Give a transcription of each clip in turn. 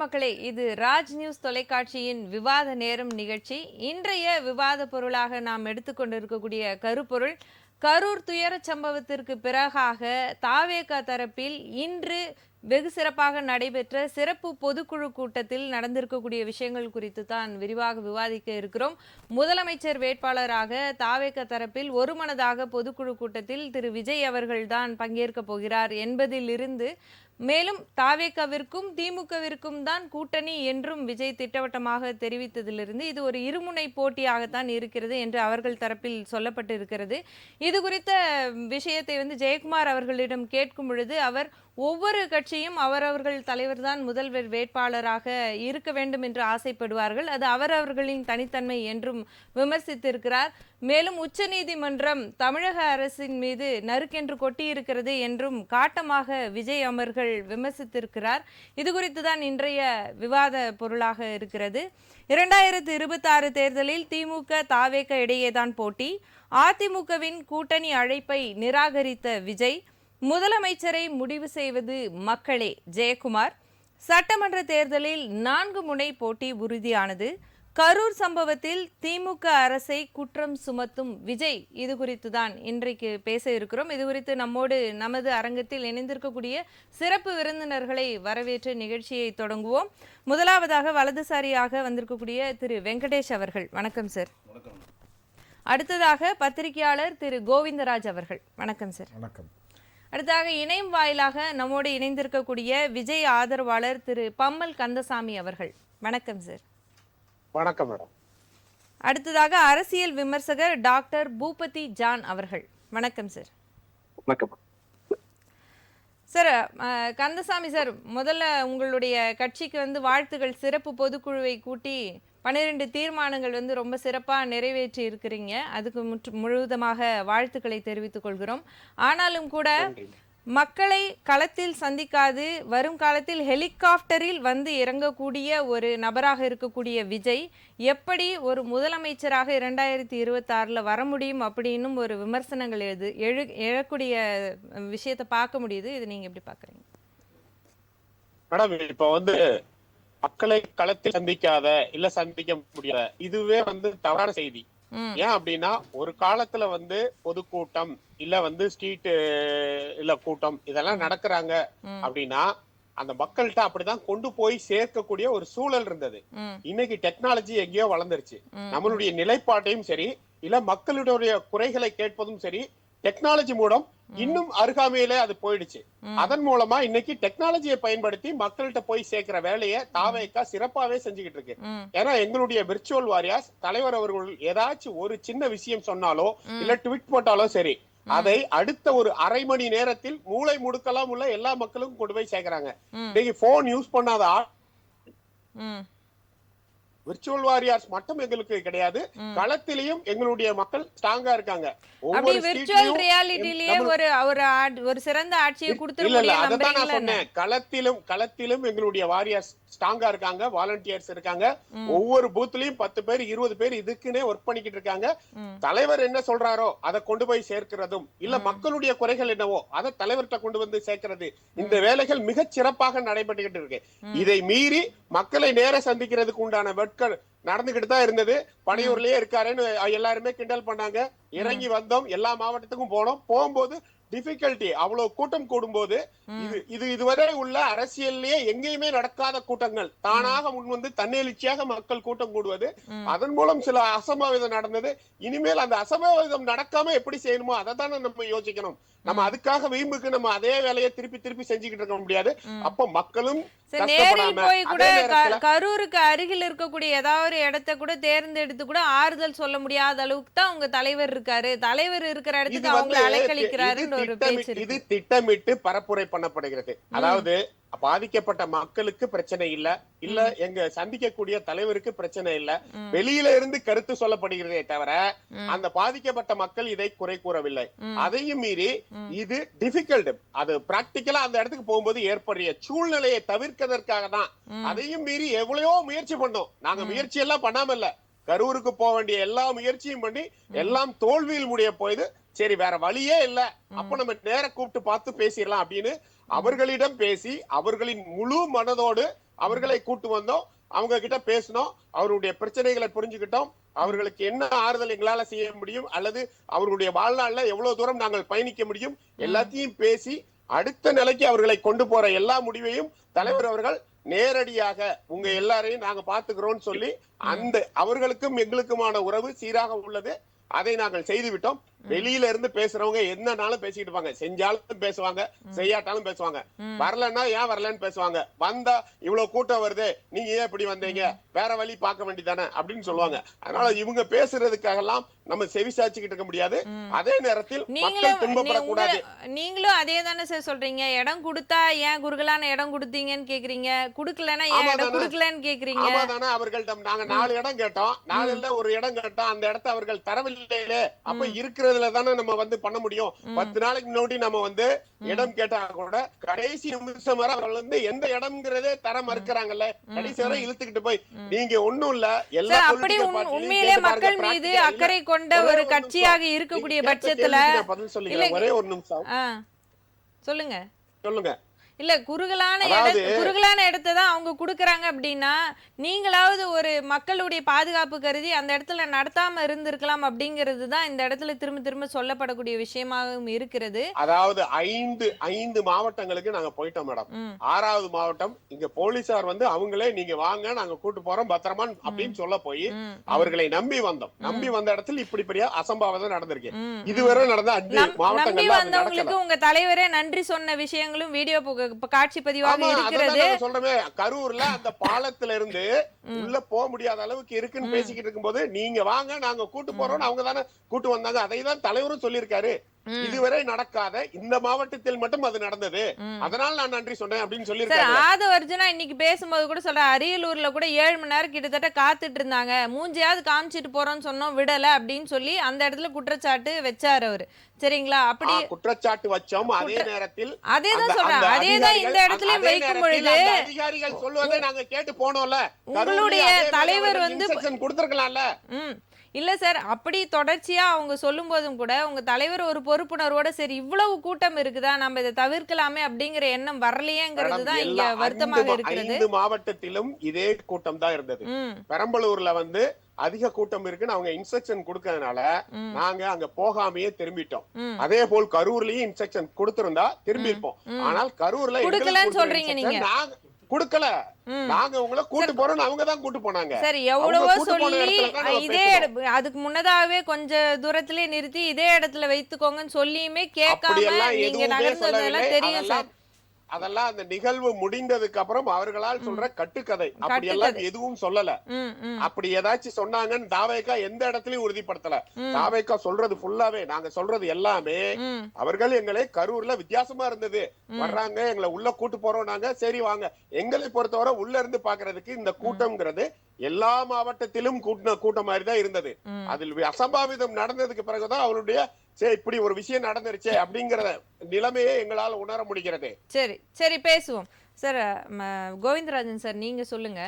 வணக்கம் மக்களே, இது ராஜ் நியூஸ் தொலைக்காட்சியின் விவாத நேரம் நிகழ்ச்சி. இன்றைய விவாத பொருளாக நாம் எடுத்துக்கொண்டிருக்கக்கூடிய கருப்பொருள், கரூர் துயரச் சம்பவத்திற்கு பிறகாக தாவேகா தரப்பில் இன்று வெகு சிறப்பாக நடைபெற்ற சிறப்பு பொதுக்குழு கூட்டத்தில் நடந்திருக்கக்கூடிய விஷயங்கள் குறித்து தான் விரிவாக விவாதிக்க இருக்கிறோம். முதலமைச்சர் வேட்பாளராக தாவேகா தரப்பில் ஒருமனதாக பொதுக்குழு கூட்டத்தில் திரு விஜய் அவர்கள்தான் பங்கேற்க போகிறார் என்பதிலிருந்து, மேலும் தாவேகாவிற்கும் திமுகவிற்கும் தான் கூட்டணி என்றும் விஜய் திட்டவட்டமாக தெரிவித்ததிலிருந்து இது ஒரு இருமுனை போட்டியாகத்தான் இருக்கிறது என்று அவர்கள் தரப்பில் சொல்லப்பட்டு இருக்கிறது. இது குறித்த விஷயத்தை ஜெயக்குமார் அவர்களிடம் கேட்கும் பொழுது அவர் ஒவ்வொரு கட்சியும் அவரவர்கள் தலைவர் தான் முதல்வர் வேட்பாளராக இருக்க வேண்டும் என்று ஆசைப்படுவார்கள், அது அவரவர்களின் தனித்தன்மை என்றும் விமர்சித்திருக்கிறார். மேலும் உச்சநீதிமன்றம் தமிழக அரசின் மீது நறுக்கென்று கொட்டியிருக்கிறது என்றும் காட்டமாக விஜய் அமர்கள் விமர்சித்திருக்கிறார். இது குறித்து தான் இன்றைய விவாத பொருளாக இருக்கிறது. 2026 தேர்தலில் திமுக தாவேக இடையேதான் போட்டி. அதிமுகவின் கூட்டணி அழைப்பை நிராகரித்த விஜய், முதலமைச்சரை முடிவு செய்வது மக்களே ஜெயக்குமார், சட்டமன்ற தேர்தலில் 4 முனை போட்டி உறுதியானது, கரூர் சம்பவத்தில் திமுக அரசை குற்றம் சுமத்தும் விஜய், இது குறித்து தான் இன்றைக்கு பேச இருக்கிறோம். இது குறித்து நம்மோடு நமது அரங்கத்தில் இணைந்திருக்கக்கூடிய சிறப்பு விருந்தினர்களை வரவேற்று நிகழ்ச்சியை தொடங்குவோம். முதலாவதாக வலதுசாரியாக வந்திருக்கக்கூடிய திரு வெங்கடேஷ் அவர்கள், வணக்கம் சார். அடுத்ததாக பத்திரிகையாளர் திரு கோவிந்தராஜ் அவர்கள், வணக்கம் சார். வணக்கம். அடுத்ததாக இணையம் வாயிலாக நம்மோடு இணைந்திருக்கக்கூடிய விஜய் ஆதரவாளர் திரு பம்மல் கந்தசாமி அவர்கள், வணக்கம் சார். வணக்கம் மேடம். அடுத்ததாக அரசியல் விமர்சகர் டாக்டர் பூபதி ஜான் அவர்கள், வணக்கம் சார். வணக்கம் சார். கந்தசாமி சார், முதல்ல உங்களுடைய கட்சிக்கு வாழ்த்துகள். சிறப்பு பொதுக்குழுவை கூட்டி 12 தீர்மானங்கள் ரொம்ப சிறப்பாக நிறைவேற்றி இருக்கிறீங்க. அதுக்கு முழுவதுமாக வாழ்த்துக்களை தெரிவித்துக் கொள்கிறோம். ஆனாலும் கூட மக்களை களத்தில் சந்திக்காது வரும் காலத்தில் ஹெலிகாப்டரில் இறங்கக்கூடிய ஒரு நபராக இருக்கக்கூடிய விஜய் எப்படி ஒரு முதலமைச்சராக 2026 வர முடியும் அப்படின்னு ஒரு விமர்சனங்கள் எழக்கூடிய விஷயத்தை பார்க்க முடியுது. இது நீங்க எப்படி பாக்குறீங்க மேடம்? இப்ப மக்களை களத்தில் சந்திக்காத இல்ல சந்திக்க முடியாத, இதுவே தவறான செய்தி. ஏன் அப்படின்னா, ஒரு காலத்துல பொதுக்கூட்டம் இல்ல ஸ்ட்ரீட் இல்ல கூட்டம் இதெல்லாம் நடக்கிறாங்க அப்படின்னா அந்த மக்கள்கிட்ட அப்படிதான் கொண்டு போய் சேர்க்கக்கூடிய ஒரு சூழல் இருந்தது. இன்னைக்கு டெக்னாலஜி எங்கேயோ வளர்ந்துருச்சு. நம்மளுடைய நிலைப்பாட்டையும் சரி இல்ல மக்களுடைய குறைகளை கேட்பதும் சரி டெக்னாலஜி மூலம் இன்னும் அருகாமையில அது போயிடுச்சு. அதன் மூலமா இன்னைக்கு டெக்னாலஜியை பயன்படுத்தி மக்கள்கிட்ட போய் சேர்க்கிற வேலையை தாவேகா சிறப்பாவே செஞ்சுக்கிட்டு இருக்கு. ஏன்னா எங்களுடைய விர்ச்சுவல் வாரியார்ஸ் தலைவர் அவர்கள் ஏதாச்சும் ஒரு சின்ன விஷயம் சொன்னாலோ இல்ல ட்வீட் போட்டாலோ சரி, அதை அடுத்த ஒரு அரை மணி நேரத்தில் மூளை முடுக்கலாம் உள்ள எல்லா மக்களுக்கும் கொண்டு போய் சேர்க்கிறாங்க. இன்னைக்கு போன் யூஸ் பண்ணாத விர்ச்சுவல் வாரியார்ஸ் மட்டும் எங்களுக்கு கிடையாது, களத்திலையும் எங்களுடைய மக்கள் ஸ்ட்ராங்கா இருக்காங்க. ஒரு சிறந்த ஆட்சியை களத்திலும் எங்களுடைய வாரியார்ஸ் ஸ்ட்ராங்கா இருக்காங்க, வாலண்டியர்ஸ் இருக்காங்க. ஒவ்வொரு பூத்லயும் 10 பேர் 20 பேர் இதுக்குன்னே ஒர்க் பண்ணிக்கிட்டு இருக்காங்க. தலைவர் என்ன சொல்றாரோ அதை கொண்டு போய் சேர்க்கிறதும் இல்ல மக்களுடைய குறைகள் என்னவோ அதை தலைவர்கிட்ட கொண்டு சேர்க்கிறது, இந்த வேலைகள் மிகச் சிறப்பாக நடைபெற்றுகிட்டு இருக்கு. இதை மீறி மக்களை நேர சந்திக்கிறதுக்கு உண்டான நடந்துகிட்டு தான் இருந்தது. பனையூர்லயே இருக்காருன்னு எல்லாருமே கிண்டல் பண்ணாங்க. இறங்கி வந்தோம், எல்லா மாவட்டத்துக்கும் போனோம். போகும்போது டிஃபிகல்ட்டி, அவ்வளவு கூட்டம் கூடும்போது இதுவரை உள்ள அரசியல்லையே எங்கேயுமே நடக்காத கூட்டங்கள் தானாக முன் தன்னெழுச்சியாக மக்கள் கூட்டம் கூடுவது, அதன் மூலம் சில அசம்பாவிதம் நடந்தது. இனிமேல் அந்த அசம்பாவிதம் நடக்காம எப்படி செய்யணுமோ அதை தானே நம்ம யோசிக்கணும். நம்ம அதுக்காக வீம்புக்கு நம்ம அதே வேலையை திருப்பி செஞ்சுக்கிட்டு இருக்க முடியாது. அப்போ மக்களும் கரூருக்கு அருகில் இருக்கக்கூடிய ஏதாவது ஒரு இடத்தை கூட தேர்ந்தெடுத்து கூட ஆறுதல் சொல்ல முடியாத அளவுக்கு தான் உங்க தலைவர் இருக்காரு. தலைவர் இருக்கிற இடத்துக்கு அவங்களை அலைக்கழிக்கிறாரு. இது திட்டமிட்டு பரப்புரை பண்ணப்படுகிறது. அதாவது பாதிக்கப்பட்ட மக்களுக்கு பிரச்சனை இல்ல எங்க சந்திக்கக்கூடிய தலைவருக்கு பிரச்சனை இல்ல, வெளியில இருந்து கருத்து சொல்லப்படுகிறதே தவிர அந்த பாதிக்கப்பட்ட மக்கள் இதை குறை கூறவில்லை. அதையும் மீறி இது டிஃபிகல்ட், அது பிராக்டிக்கலா அந்த இடத்துக்கு போகும்போது ஏற்படுற சூழ்நிலையை தவிர்க்கிறதுக்காக தான். அதையும் மீறி எவ்வளவோ முயற்சி பண்ணோம். நாங்க முயற்சி எல்லாம் பண்ணாம இல்ல, கரூருக்கு போக வேண்டிய எல்லா முயற்சியும் பண்ணி எல்லாம் தோல்வியில் முடிய போயுது. சரி, வேற வழியே இல்ல, அப்ப நம்ம நேர கூப்பிட்டு பார்த்து பேசிடலாம் அப்படின்னு அவர்களிடம் பேசி அவர்களின் முழு மனதோடு அவர்களை கூட்டு வந்தோம், அவங்க கிட்ட பேசணும், அவருடைய பிரச்சனைகளை புரிஞ்சுக்கிட்டோம், அவர்களுக்கு என்ன ஆறுதல் எங்களால செய்ய முடியும் அல்லது அவர்களுடைய வாழ்நாள்ல எவ்வளவு தூரம் நாங்கள் பயணிக்க முடியும் எல்லாத்தையும் பேசி அடுத்த நிலைக்கு அவர்களை கொண்டு போற எல்லா முடிவையும் தலைவர் அவர்கள் நேரடியாக உங்க எல்லாரையும் நாங்க பாத்துக்கிறோம்னு சொல்லி அந்த அவர்களுக்கும் எங்களுக்குமான உறவு சீராக உள்ளது. அதை நாங்கள் செய்து விட்டோம். வெளியில இருந்து பேசுறவங்க என்னன்னாலும் பேசிக்கிட்டு இருப்பாங்க, செஞ்சாலும் பேசுவாங்க, செய்யாட்டாலும் பேசுவாங்க, வரலன்னா ஏன் வரலன்னு பேசுவாங்க, வந்தா இவ்வளவு கூட்டம் வருது நீங்க ஏன் இப்படி வந்தீங்க, வேற வழி பார்க்க வேண்டியதானே அப்படின்னு சொல்லுவாங்க. அதனால இவங்க பேசுறதுக்காக எல்லாம் நம்ம செவி சாய்ச்சிக்கிட்டு இருக்க முடியாது. அதே நேரத்தில் மக்கள் துன்பப்படக்கூடாது. நீங்களும் அதே தானே சார் சொல்றீங்க, இடம் கொடுத்தா ஏன் குறுகலான இடம் கொடுத்தீங்கன்னு கேக்குறீங்க, குடுக்கலன்னா ஏன் இடம் குடுக்கலன்னு கேக்குறீங்க. ஆமாதானே, அவர்கள்ட்ட நாங்க 4 இடம் கேட்டோம், 4ல ஒரு இடம் கேட்டோம், அந்த இடத்தை அவர்கள் தரவில்லை. அப்ப இருக்கிறதுல தானே நம்ம வந்து பண்ண முடியும். 10 நாளைக்கு முன்னாடி நம்ம வந்து இடம் கேட்டா கூட கடைசி நிமிஷம் வரை அவர்கள் வந்து எந்த இடம்ங்கிறதே தர மறுக்கிறாங்கல்ல, கடைசி வரை இழுத்துக்கிட்டு போய் நீங்க ஒண்ணும் இல்ல எல்லா அப்படி உண்மையிலே மக்கள் மீது அக்கறை கொண்ட ஒரு கட்சியாக இருக்கக்கூடிய பட்சத்துல பதில் சொல்லுங்க. ஒரே ஒரு நிமிஷம் சொல்லுங்க சொல்லுங்க. இல்ல குறுகலான இடத்தை தான் அவங்க குடுக்கறாங்க அப்படின்னா நீங்களாவது ஒரு மக்களுடைய பாதுகாப்பு கருதி அந்த இடத்துல நடத்தாம இருந்திருக்கலாம் அப்படிங்கிறது தான் இந்த இடத்துல திரும்ப திரும்ப சொல்லப்படக்கூடிய விஷயமாகவும் இருக்கிறது. அதாவது 5 மாவட்டங்களுக்கு நாங்க போயிட்டோம் மேடம். 6வது மாவட்டம் இங்க போலீசார் வந்து அவங்களே நீங்க வாங்க நாங்க கூட்டு போறோம் பத்திரமா அப்படின்னு சொல்ல போய் அவர்களை நம்பி வந்தோம். நம்பி வந்த இடத்துல இப்படி பெரிய அசம்பாவிதம் நடந்திருக்கு. இதுவரை நடந்த 5 மாவட்டங்கள்ல வந்தவங்களுக்கு உங்க தலைவரே நன்றி சொன்ன விஷயங்களும் வீடியோ காட்சி பதிவாக இருக்கிறது. சொல்றமே கரூர்ல அந்த பாலத்துல இருந்து உள்ள போக முடியாத அளவுக்கு இருக்குன்னு பேசிக்கிட்டு இருக்கும்போது நீங்க வாங்க நாங்க கூட்டு போறோம் அவங்க தானே கூட்டு வந்தாங்க. அதை தான் தலைவரும் சொல்லியிருக்காரு. இதுவரை நடக்காத இந்த மாவட்டத்தில் மட்டும் அது நடந்தது, அதனால நான் நன்றி சொன்னேன் அப்படின்னு சொல்லியிருக்காரு. ஆதவர்ஜனா இன்னைக்கு பேசும்போது கூட சொல்ற, அரியலூர்ல கூட 7 மணி நேரம் கிட்டத்தட்ட காத்துட்டு இருந்தாங்க, மூஞ்சியாவது காமிச்சிட்டு போறோம்னு சொன்னோம் விடல அப்படின்னு சொல்லி அந்த இடத்துல குற்றச்சாட்டு வச்சாரு அவரு. சரிங்களா? அப்படி குற்றச்சாட்டு வச்சோம். அதே நேரத்தில் அதேதான் சொல்றேன், அதேதான் இந்த இடத்துலயும் வைக்கும் பொழுது அதிகாரிகள் சொல்வதை நாங்க கேட்டு போனோம்ல, உங்களுடைய தலைவர் வந்து கொடுத்திருக்கலாம்ல. இல்ல சார், அப்படி தொடர்ச்சியா அவங்க சொல்லும் போதும் கூட உங்க தலைவர் ஒரு பொறுப்புணர்வோட சரி இவ்வளவு கூட்டம் இருக்குதா நம்ம இதை தவிர்க்கலாமே அப்படிங்கிற எண்ணம் வரலையேங்கிறது தான் இங்க வருத்தமாக இருக்கிறது. 5 மாவட்டத்திலும் இதே கூட்டம் தான் இருந்தது. பெரம்பலூர்ல வந்து அதிக கூட்டம் இருக்குன்னு அவங்க இன்ஸ்ட்ரக்ஷன் கொடுக்கறதுனால நாங்க அங்க போகாமையே திரும்பிட்டோம். அதே போல் கரூர்லயும் இன்ஸ்ட்ரக்ஷன் கொடுத்திருந்தா திரும்பி இருப்போம். ஆனால் கரூர்ல கொடுக்கலன்னு சொல்றீங்க நீங்க. குடுக்கல, நாங்க உங்களை கூட்டு போறோம், அவங்க தான் கூட்டு போனாங்க. சரி, எவ்வளவோ சொல்லி இதே அதுக்கு முன்னதாகவே கொஞ்ச தூரத்திலே நிறுத்தி இதே இடத்துல வைத்துக்கோங்கன்னு சொல்லியுமே கேட்காம நீங்க நகர்ந்ததெல்லாம் தெரியும் சார். அதெல்லாம் அந்த நிகழ்வு முடிந்ததுக்கு அப்புறம் அவர்களால் சொல்ற கட்டுக்கதை. அப்படி எல்லாம் எதுவும் சொல்லல. அப்படி ஏதாச்சும் சொன்னாங்கன்னு தாவேகா எந்த இடத்துலயும் உறுதிப்படுத்தல. தாவேகா சொல்றது ஃபுல்லாவே நாங்க சொல்றது எல்லாமே அவர்கள் எங்களை கரூர்ல வித்தியாசமா இருந்தது வர்றாங்க, எங்களை உள்ள கூட்டு போறோம், நாங்க சரி வாங்க. எங்களை பொறுத்தவரை உள்ள இருந்து பாக்குறதுக்கு இந்த கூட்டம்ங்கிறது எல்லா மாவட்டத்திலும் கூட்டம் மாதிரி தான் இருந்தது. அதில் அசம்பாவிதம் நடந்ததுக்கு பிறகுதான் அவருடைய இப்படி ஒரு விஷயம் நடந்துருச்சு அப்படிங்கிற நிலைமையே எங்களால் உணர முடிகிறது. சரி சரி பேசுவோம் சார். கோவிந்தராஜன் சார், நீங்க சொல்லுங்க.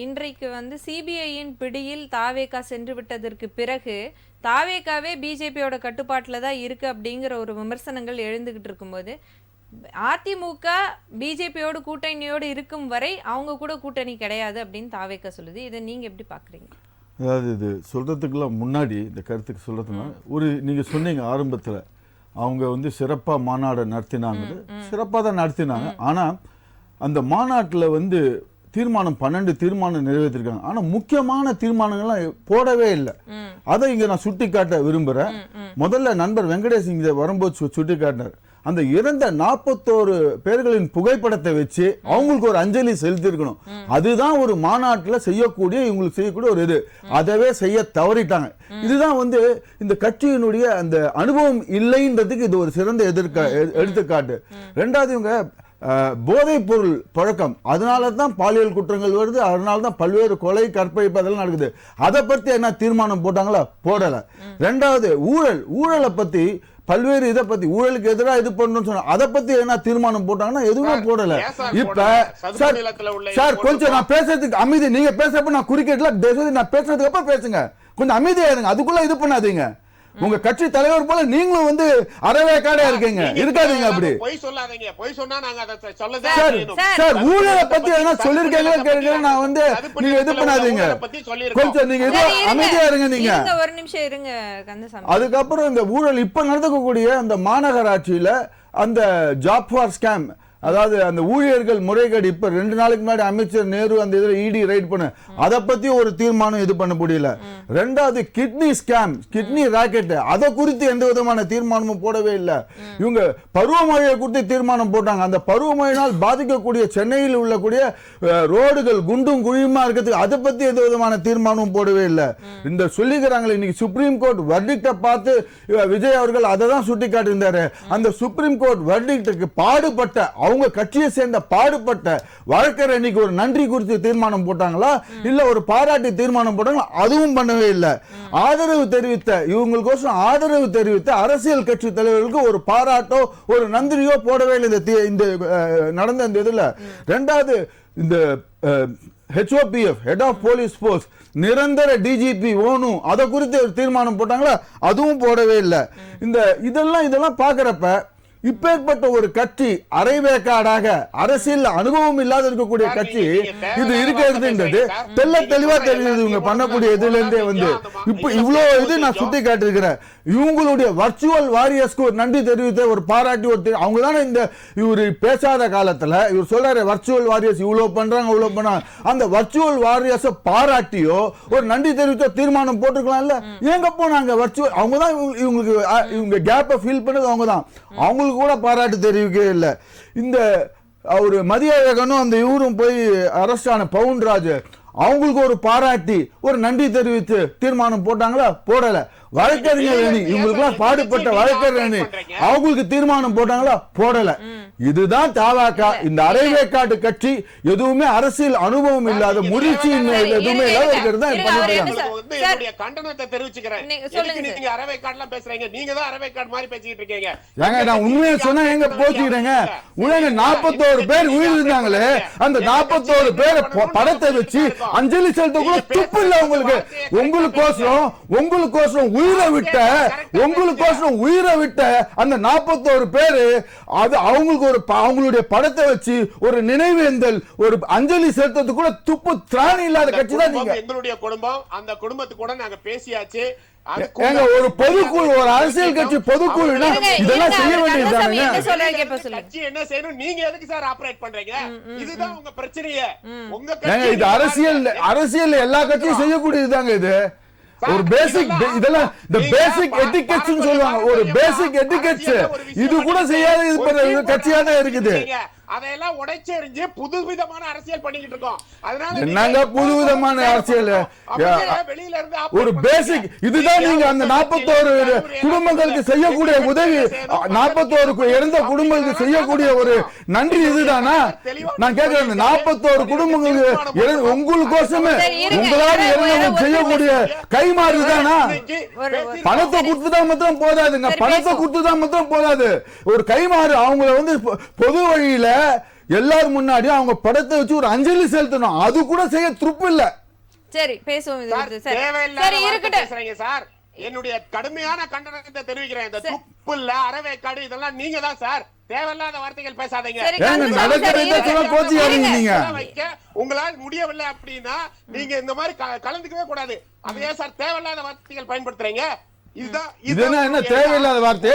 இன்றைக்கு வந்து சிபிஐயின் பிடியில் தாவேகா சென்று விட்டதற்கு பிறகு தாவேகாவே பிஜேபியோட கட்டுப்பாட்டுல தான் இருக்கு அப்படிங்கிற ஒரு விமர்சனங்கள் எழுந்துகிட்டு இருக்கும்போது அதிமுக பிஜேபியோட கூட்டணியோடு இருக்கும் வரை அவங்க கூட கூட்டணி கிடையாது அப்படின்னு தாவேகா சொல்லுது. இதை நீங்க எப்படி பாக்குறீங்க? அதாவது இது சொல்கிறதுக்கெல்லாம் முன்னாடி இந்த கருத்துக்கு சொல்கிறதுனா ஒரு நீங்கள் சொன்னீங்க ஆரம்பத்தில் அவங்க வந்து சிறப்பாக மாநாடு நடத்தினாங்க, சிறப்பாக தான் நடத்தினாங்க. ஆனால் அந்த மாநாட்டில் வந்து 12 தீர்மானம் நிறைவேற்றிருக்காங்க. ஆனால் முக்கியமான தீர்மானங்கள்லாம் போடவே இல்லை. அதை இங்கே நான் சுட்டி காட்ட விரும்புகிறேன். முதல்ல நண்பர் வெங்கடேஷ் இங்கே வரும்போது சுட்டி காட்டினார், அந்த இறந்த 41 பேர்களின் புகைப்படத்தை வச்சு அவங்களுக்கு ஒரு அஞ்சலி செலுத்திருக்கணும். அதுதான் ஒரு மாநாட்டில் செய்யக்கூடிய இவங்களுக்கு செய்யக்கூடிய ஒரு இது. அதவே செய்ய தவறிட்டாங்க. இதுதான் வந்து இந்த கட்சியினுடைய அந்த அனுபவம் இல்லைன்றதுக்கு இது ஒரு சிறந்த எடுத்துக்காட்டு. ரெண்டாவது, இவங்க போதைப் பொருள் பழக்கம், அதனால தான் பாலியல் குற்றங்கள் வருது, அதனால தான் பல்வேறு கொலை கற்பழிப்பு அதெல்லாம் நடக்குது. அதை பத்தி என்ன தீர்மானம் போட்டாங்களா? போடல. ரெண்டாவது, ஊழலை பத்தி பல்வேறு இதை பத்தி ஊழலுக்கு எதிராக இது பண்ணணும்னு சொன்னா அதை பத்தி என்ன தீர்மானம் போட்டாங்கன்னா எதுவுமே போடல. இப்ப சார் கொஞ்சம் நான் பேசுறதுக்கு அமைதி, நீங்க பேசுறப்ப நான் குறுக்கிடல, நான் பேசுறதுக்கு அப்புறம் பேசுங்க, கொஞ்சம் அமைதியா இருங்க, அதுக்குள்ள இது பண்ணாதீங்க. உங்க கட்சி தலைவர் போல நீங்களும் வந்து அறவேக்காடா இருக்கீங்க. இருக்காதீங்க அப்படி. பொய் சொல்லாதீங்க. பொய் சொன்னா நாங்க அதை சொல்லதான். சார் ஊழலை பத்தி எதனா சொல்லிருக்கீங்களா கேளுங்க. நான் வந்து நீங்க இது பண்ணாதீங்க. கொஞ்சம் நீங்க இது அமைதியா இருங்க. நீங்க ஒரு நிமிஷம் இருங்க கந்தசாமி. அதுக்கப்புறம் இந்த ஊழல் இப்ப நடக்கக்கூடிய அந்த மாநகராட்சியில அந்த ஜாப் ஃபார் ஸ்கேம், அதாவது அந்த ஊழியர்கள் முறைகேடு, இப்ப 2 நாளைக்கு முன்னாடி அமைச்சர் நேரு அந்த இதுல இடி ரைட் பண்ண, அத பத்தி ஒரு தீர்மானம் இது பண்ண முடியல. ரெண்டாவது கிட்னி ஸ்கேம், கிட்னி ராக்கெட், அத குறித்து எந்த விதமான தீர்மானமும் போடவே இல்லை. இவங்க பருவமழையை குறித்து தீர்மானம் போட்டாங்க. அந்த பருவமழையினால் பாதிக்கக்கூடிய சென்னையில் உள்ளக்கூடிய ரோடுகள் குண்டும் குழியுமா இருக்கிறதுக்கு அதை பத்தி எந்த விதமான தீர்மானமும் போடவே இல்லை. இந்த சொல்லிக்கிறாங்களே இன்னைக்கு சுப்ரீம் கோர்ட் வர்டிக்ட பார்த்து விஜய் அவர்கள் அதை தான் சுட்டி காட்டியிருந்தாரு. அந்த சுப்ரீம் கோர்ட் வர்டிக்டுக்கு பாடுபட்ட அவங்க கட்சியை சேர்ந்த பாடுபட்ட வழக்கறிஞர் இன்னைக்கு ஒரு நன்றி குறித்து தீர்மானம் போட்டாங்களா, இல்ல ஒரு பாராட்டி தீர்மானம் போட்டாங்களா? அதுவும் பண்ணவே இல்லை. ஆதரவு தெரிவித்த இவங்களுக்கோசம் ஆதரவு தெரிவித்த அரசியல் கட்சி தலைவர்களுக்கு ஒரு பாராட்டோ ஒரு நன்றியோ போடவே இல்லை இந்த நடந்த இந்த இதுல. ரெண்டாவது இந்த HOPF head of police force நிரந்தர டிஜிபி ஓனும் அதை குறித்து ஒரு தீர்மானம் போட்டாங்களா? அதுவும் போடவே இல்லை. இதெல்லாம் பாக்குறப்ப இப்பேற்பட்ட ஒரு கட்சி அரைவேக்காடாக அரசியல் அனுபவம் இல்லாத இருக்கக்கூடிய கட்சி இது இருக்கிறதுன்றது தெல்ல தெளிவா தெரியுது. இவங்க பண்ணக்கூடிய இதுல இருந்தே வந்து இப்ப இவ்வளவு இது நான் சுட்டி காட்டிருக்கிறேன். இவங்களுடைய வர்ச்சுவல் வாரியர்ஸ்க்கு ஒரு நன்றி தெரிவித்த ஒரு பாராட்டி ஒரு அவங்க தானே இந்த இவரு பேசாத காலத்துல இவர் சொல்றாரு வர்ச்சுவல் வாரியர்ஸ் இவ்வளவு பண்றாங்க இவ்வளவு பண்றாங்க. அந்த வர்ச்சுவல் வாரியர்ஸ் பாராட்டியோ ஒரு நன்றி தெரிவித்த தீர்மானம் போட்டுக்கலாம்ல. எங்க போனாங்க வர்ச்சுவல்? அவங்க தான் இவங்களுக்கு இவங்க கேப்பை ஃபில் பண்ணது அவங்க தான். அவங்களுக்கு கூட பாராட்டு தெரிவிக்கவே இல்லை. இந்த ஒரு மதியழகனும் அந்த இவரும் போய் அரெஸ்ட் ஆன பவுன்ராஜ் அவங்களுக்கு ஒரு பாராட்டி ஒரு நன்றி தெரிவித்து தீர்மானம் போட்டாங்களா? போடல. வழக்கறிஞர் இவங்களுக்குலாம் பாடுபட்ட வழக்கறிஞர் அவங்களுக்கு தீர்மானம் போட்டாங்களா? போடல. இதுதான் தவாக. இந்த அரைவேக்காட்டு கட்சி எதுவுமே அரசியல் அனுபவம் இல்லாத முதிர்ச்சி எதுவுமே கண்டனத்தை தெரிவிச்சுக்கிறேன். நீங்க அரைவேக்காடுலாம் பேசுறீங்க, நீங்க தான் அரைவேக்காடு மாதிரி பேசிட்டு இருக்கீங்க. ஏங்க நான் உண்மையை சொன்னா எங்க போச்சுக்கிறேங்க? உலக 41 பேர் உயிரிழந்தாங்களே, அந்த 41 பேர் படத்தை வச்சு அஞ்சலி செலுத்த கூட துப்பு இல்ல உங்களுக்கு. உங்களுக்கோசரம் உயிரை விட்ட அந்த 41 பேரு அது அவங்களுடைய படத்தை வச்சு ஒரு நினைவேந்தல் ஒரு அஞ்சலி செலுத்துறது கூட துப்பு திராணி இல்லாத கட்சி தான் நீங்க. எங்களுடைய குடும்பம், அந்த குடும்பத்துக்கு கூட நாங்க பேசியாச்சு. ஒரு பொதுக்குழு, ஒரு அரசியல் கட்சி பொதுக்குழு இதெல்லாம் செய்ய வேண்டியது. கட்சி என்ன செய்யணும்? நீங்க எதுக்கு சார் ஆபரேட் பண்றீங்க? இதுதான் உங்க பிரச்சனையே. இது அரசியல் எல்லா கட்சியும் செய்யக்கூடியதுதாங்க. இது ஒரு பேசிக், இதெல்லாம் இந்த பேசிக் எட்டிகெட்ஸ் சொல்லுவாங்க. ஒரு பேசிக் எட்டிகெட்ஸ் இது கூட செய்யாத இது கட்சியா தான் இருக்குது. அதையெல்லாம் உடைச்செறிஞ்சு புதுவிதமான அரசியல் பண்ணிக்கிட்டு இருக்கோம். அதனால என்னங்க புதுவிதமான அரசியல்? வெளியில இருந்து ஒரு பேசிக் இதுதான். நீங்க அந்த 41 குடும்பங்களுக்கு செய்யக்கூடிய உதவி, 41 இறந்த குடும்பங்களுக்கு செய்யக்கூடிய ஒரு நன்றி இதுதானா? நான் கேட்கிறேன். 41 குடும்பங்களுக்கு உங்களுக்கோசமே உங்களால் இறந்தவங்களுக்கு செய்யக்கூடிய கைமாறு தானா? பணத்தை கொடுத்துட்டா மாத்திரம் போதாதுங்க. பணத்தை கொடுத்துட்டா மாத்திரம் போதாது. ஒரு கைமாறு அவங்கள வந்து பொது வழியில எல்லாரும் முன்னாடி அவங்க படத்தை வச்சு ஒரு அஞ்சலி செலுத்தணும். அது கூட செய்ய துப்பு இல்ல. சரி பேசுவோம். சார் என்னுடைய கடுமையான கண்டனத்தை தெரிவிக்கிறேன். இந்த துப்பு இல்ல அறவேக்காடு இதெல்லாம் நீங்க தான் சார். தேவையில்லாத வார்த்தைகள் பேசாதீங்க. உங்களால் முடியவில்லை அப்படின்னா நீங்க இந்த மாதிரி கலந்துக்கவே கூடாது. அதையே சார் தேவையில்லாத வார்த்தைகள் பயன்படுத்துறீங்க. தேவையில்லாத வார்த்தை.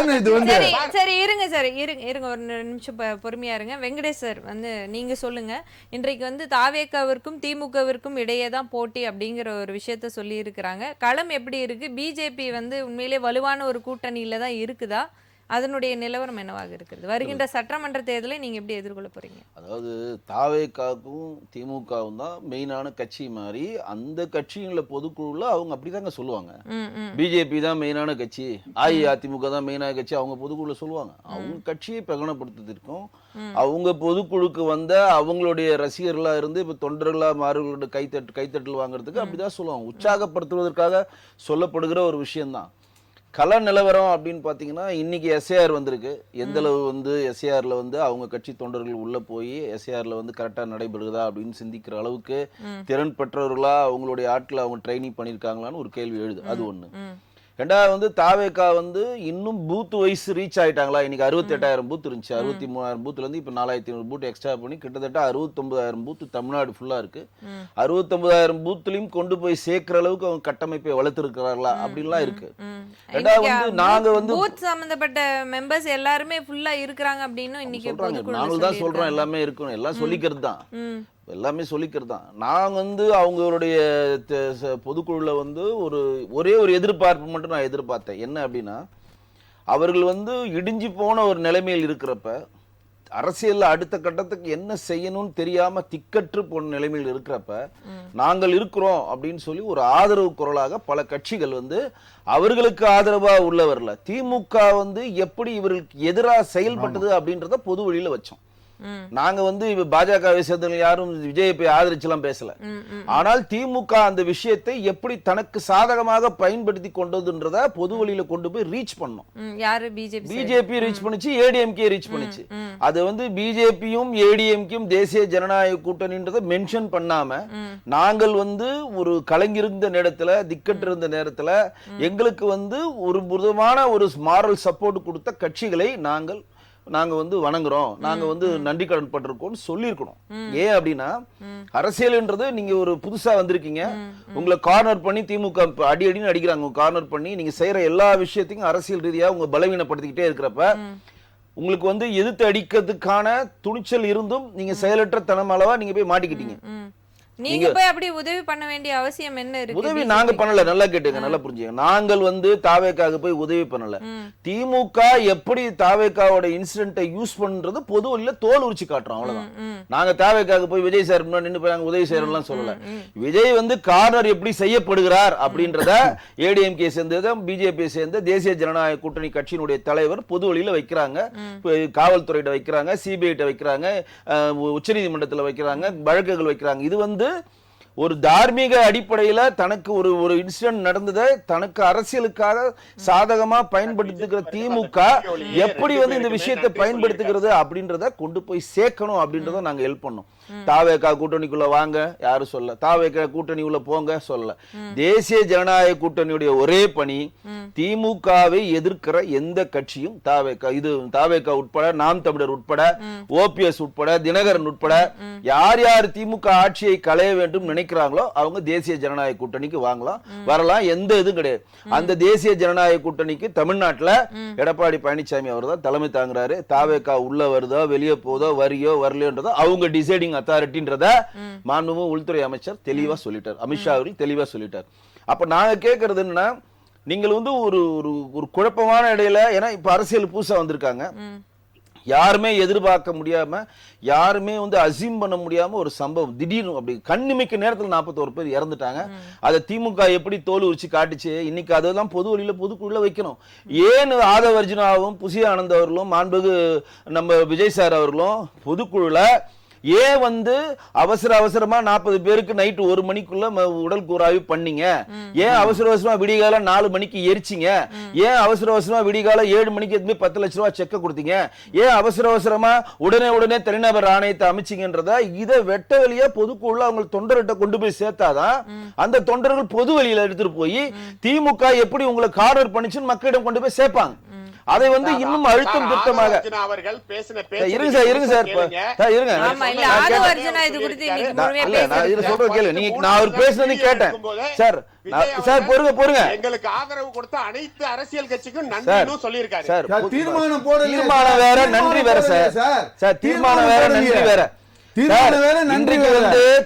சரி இருங்க சார், இருங்க ஒரு நிமிஷம் பொறுமையா இருங்க. வெங்கடேஷ் சார் வந்து நீங்க சொல்லுங்க. இன்றைக்கு வந்து தாவேகாவிற்கும் திமுகவிற்கும் இடையே தான் போட்டி அப்படிங்கிற ஒரு விஷயத்த சொல்லி இருக்கிறாங்க. களம் எப்படி இருக்கு? பிஜேபி வந்து உண்மையிலே வலுவான ஒரு கூட்டணியில தான் இருக்குதா? அதனுடைய நிலவரம் என்னவாக இருக்கிறது? வருகின்ற சட்டமன்ற தேர்தலை நீங்க எப்படி எதிர்கொள்ள போறீங்க? அதாவது தாவேகாவும் திமுகவும் தான் மெயினான கட்சி மாதிரி அந்த கட்சிகள பொதுக்குழுல அவங்க அப்படிதாங்க சொல்லுவாங்க. பிஜேபி தான் மெயினான கட்சி, அஇஅதிமுக தான் மெயினான கட்சி அவங்க பொதுக்குழுல சொல்லுவாங்க. அவங்க கட்சியை பிரகடனப்படுத்துறதுக்கும் அவங்க பொதுக்குழுக்கு வந்த அவங்களுடைய ரசிகர்களா இருந்து இப்ப தொண்டர்களா மாறுகளோட கைத்தட்டல் வாங்குறதுக்கு அப்படிதான் சொல்லுவாங்க. உற்சாகப்படுத்துவதற்காக சொல்லப்படுகிற ஒரு விஷயம்தான். கள நிலவரம் அப்படின்னு பார்த்தீங்கன்னா இன்னைக்கு எஸ்ஏஆர் வந்திருக்கு. எந்த அளவு வந்து எஸ்ஏஆர்ல வந்து அவங்க கட்சி தொண்டர்கள் உள்ள போய் எஸ்ஏஆர்ல வந்து கரெக்டா நடைபெறுதா அப்படின்னு சிந்திக்கிற அளவுக்கு திறன் பெற்றவர்களா அவங்களுடைய ஆட்களை அவங்க ட்ரைனிங் பண்ணியிருக்காங்களான்னு ஒரு கேள்வி எழுது. அது ஒண்ணு. ரெண்டாவது வந்து தாவேகா வந்து இன்னும் பூத் வைஸ் ரீச் ஆயிட்டாங்களா? இன்னைக்கு 68,000 பூத் இருந்துச்சு, 63,000 பூத்ல இருந்து இப்ப 4,500 பூத் எக்ஸ்ட்ரா பண்ணி கிட்டத்தட்ட 69,000 பூத் தமிழ்நாடு ஃபுல்லா இருக்கு. 69,000 பூத்லயும் கொண்டு போய் சேர்க்கிற அளவுக்கு அவங்க கட்டமைப்பை வளர்த்திருக்கிறார்களா அப்படின்லாம் இருக்கு. ரெண்டாவது வந்து நாங்க வந்து பூத் சம்பந்தப்பட்ட மெம்பர்ஸ் எல்லாருமே ஃபுல்லா இருக்கிறாங்க அப்படின்னு இன்னைக்கு நாங்களும் தான் சொல்றோம், எல்லாமே இருக்கணும், எல்லாம் சொல்லிக்கிறது தான், எல்லாமே சொல்லிக்கிறது தான். நான் வந்து அவங்களுடைய பொதுக்குழுல வந்து ஒரே ஒரு எதிர்பார்ப்பு மட்டும் நான் எதிர்பார்த்தேன். என்ன அப்படின்னா, அவர்கள் வந்து இடிஞ்சு போன ஒரு நிலைமையில் இருக்கிறப்ப அரசியல்ல அடுத்த கட்டத்துக்கு என்ன செய்யணும்னு தெரியாம திக்கற்று போன நிலைமையில் இருக்கிறப்ப நாங்கள் இருக்கிறோம் அப்படின்னு சொல்லி ஒரு ஆதரவு குரலாக பல கட்சிகள் வந்து அவர்களுக்கு ஆதரவா உள்ள வரல. திமுக வந்து எப்படி இவர்களுக்கு எதிராக செயல்பட்டது அப்படின்றத பொது வழியில வச்சோம். நாங்க வந்து பாஜகவை சேர்ந்தவங்க யாரும் விஜயை போய் ஆதரிச்செல்லாம் பேசல. ஆனால் திமுக அந்த விஷயத்தை எப்படி தனக்கு சாதகமாக பயன்படுத்தி கொண்டதுன்றத பொது வழியில கொண்டு போய் ரீச் பண்ணோம். பிஜேபி ரீச் பண்ணிச்சு, ஏடிஎம்கே ரீச் பண்ணிச்சு. அது வந்து பிஜேபியும் ஏடிஎம்கேயும் தேசிய ஜனநாயக கூட்டணின்றதை மென்ஷன் பண்ணாம நாங்கள் வந்து ஒரு கலங்கிருந்த நேரத்துல, திக்கற்று இருந்த நேரத்துல எங்களுக்கு வந்து ஒரு விதமான ஒரு மாரல் சப்போர்ட் கொடுத்த கட்சிகளை நாங்க வந்து வணங்குறோம், நாங்க வந்து நன்றி கடன் பட்டிருக்கோம்னு சொல்லியிருக்கணும். ஏன் அப்படின்னா, அரசியல்ன்றது நீங்க ஒரு புதுசா வந்திருக்கீங்க, உங்களை கார்னர் பண்ணி திமுக அடின்னு அடிக்கிறாங்க. கார்னர் பண்ணி நீங்க செய்யற எல்லா விஷயத்தையும் அரசியல் ரீதியா உங்க பலவீனப்படுத்திக்கிட்டே இருக்கிறப்ப உங்களுக்கு வந்து எதிர்த்து அடிக்கிறதுக்கான துணிச்சல் இருந்தும் நீங்க செயலற்ற தனம் அளவா நீங்க போய் மாட்டிக்கிட்டீங்க. நீங்க போய் அப்படி உதவி பண்ண வேண்டிய அவசியம் என்ன இருக்கு? உதவி நாங்க பண்ணல, நல்லா கேட்டுங்க, நல்லா புரிஞ்சுங்க. நாங்கள் வந்து தாவேக்காக போய் உதவி பண்ணல. திமுக எப்படி தாவேக்காவோட இன்சிடென்ட்டை யூஸ் பண்றது பொது வழியில தோல் உரிச்சு காட்டுறோம், அவ்வளவுதான். நாங்க தாவேக்காக போய் விஜய் சார் நின்று போய் நாங்க உதவி செய்யறோம்லாம் சொல்லல. விஜய் வந்து கார்னர் எப்படி செய்யப்படுகிறார் அப்படின்றத ஏடிஎம்கே சேர்ந்தது, பிஜேபி சேர்ந்த தேசிய ஜனநாயக கூட்டணி கட்சியினுடைய தலைவர் பொது வழியில வைக்கிறாங்க, காவல்துறையிட்ட வைக்கிறாங்க, சிபிஐ வைக்கிறாங்க, உச்சநீதிமன்றத்தில் வைக்கிறாங்க, வழக்குகள் வைக்கிறாங்க. இது வந்து ஒரு தார்மீக அடிப்படையில தனக்கு ஒரு இன்சிடென்ட் நடந்ததை தனக்கு அரசியலுக்காக சாதகமா பயன்படுத்துகிற திமுக எப்படி வந்து இந்த விஷயத்தை பயன்படுத்துகிறது அப்படின்றத கொண்டு போய் சேர்க்கணும் அப்படின்றத நாங்க ஹெல்ப் பண்ணோம். தாவேகா கூட்டணிக்குள்ள வாங்க யாரும் சொல்ல, தாவேகா கூட்டணி உள்ள போங்க சொல்ல. தேசிய ஜனநாயக கூட்டணியுடைய ஒரே பணி திமுகவை எதிர்க்கிற எந்த கட்சியும் தாவேகா உட்பட, நாம் தமிழர் உட்பட, ஓபிஎஸ் உட்பட, தினகரன் உட்பட யார் யார் திமுக ஆட்சியை களைய வேண்டும் நினைக்கிறாங்களோ அவங்க தேசிய ஜனநாயக கூட்டணிக்கு வாங்கலாம், வரலாம், எந்த இதுவும் கிடையாது. அந்த தேசிய ஜனநாயக கூட்டணிக்கு தமிழ்நாட்டுல எடப்பாடி பழனிசாமி அவர் தான் தலைமை தாங்குறாரு. தாவேகா உள்ள வருதோ வெளியே போதோ வரியோ வரலையோன்றதோ அவங்க டிசைடிங் அத்தாரிட்டின்றத மாண்புமிகு உள்துறை அமைச்சர் தெளிவா சொல்லிட்டார், அமித்ஷா அவர்கள் தெளிவா சொல்லிட்டார். அப்ப நாங்க கேட்கறது என்ன, நீங்கள் வந்து ஒரு குழப்பமான இடையில, ஏன்னா இப்ப அரசியல் புதுசா வந்திருக்காங்க, யாருமே எதிர்பார்க்க முடியாம, யாருமே வந்து அசீம் பண்ண முடியாம ஒரு சம்பவம் திடீர்னு அப்படி கண்ணிமைக்க நேரத்தில் 41 பேர் இறந்துட்டாங்க. அதை திமுக எப்படி தோல் உரிச்சு காட்டுச்சு, இன்னைக்கு அதெல்லாம் பொது வழியில பொதுக்குள்ள வைக்கணும். ஏன் ஆதவர்ஜுனாவும் புசி ஆனந்த் அவர்களும் மாண்புமிகு நம்ம விஜய் சார் அவர்களும் பொதுக்குழுல ஏன் வந்து அவசரமா 40 பேருக்கு நைட்டு 1 மணிக்குள்ள உடல் கூறாய்வு பண்ணீங்க, ஏன் அவசரமா விடிகால 4 மணிக்கு எரிச்சிங்க, ஏன் அவசரமா விடிகால 7 மணிக்கு எதுவுமே 10 லட்சம் ரூபாய் செக்க கொடுத்தீங்க, ஏன் அவசரமா உடனே தனிநபர் ஆணையத்தை அமைச்சிங்கன்றத இதை வெட்ட வெளியா பொதுக்குள்ள அவங்க தொண்டர்கிட்ட கொண்டு போய் சேர்த்தாதான் அந்த தொண்டர்கள் பொது வெளியில எடுத்துட்டு போய் திமுக எப்படி உங்களை கார்னர் பண்ணிச்சுன்னு மக்களிடம் கொண்டு போய் சேர்ப்பாங்க. அதை வந்து இன்னும் அழுத்தம் திருத்தமாக இருங்க சார் இருங்க சொல்ற கேளு, நீங்க நான் அவர் பேசுனது கேட்டேன் சார் பொறுங்க எங்களுக்கு ஆதரவு கொடுத்த அனைத்து அரசியல் கட்சிக்கும் நன்றி சொல்லியிருக்காரு சார். தீர்மானம் வேற நன்றி வேற சார், தீர்மானம் வேற நன்றி வேற.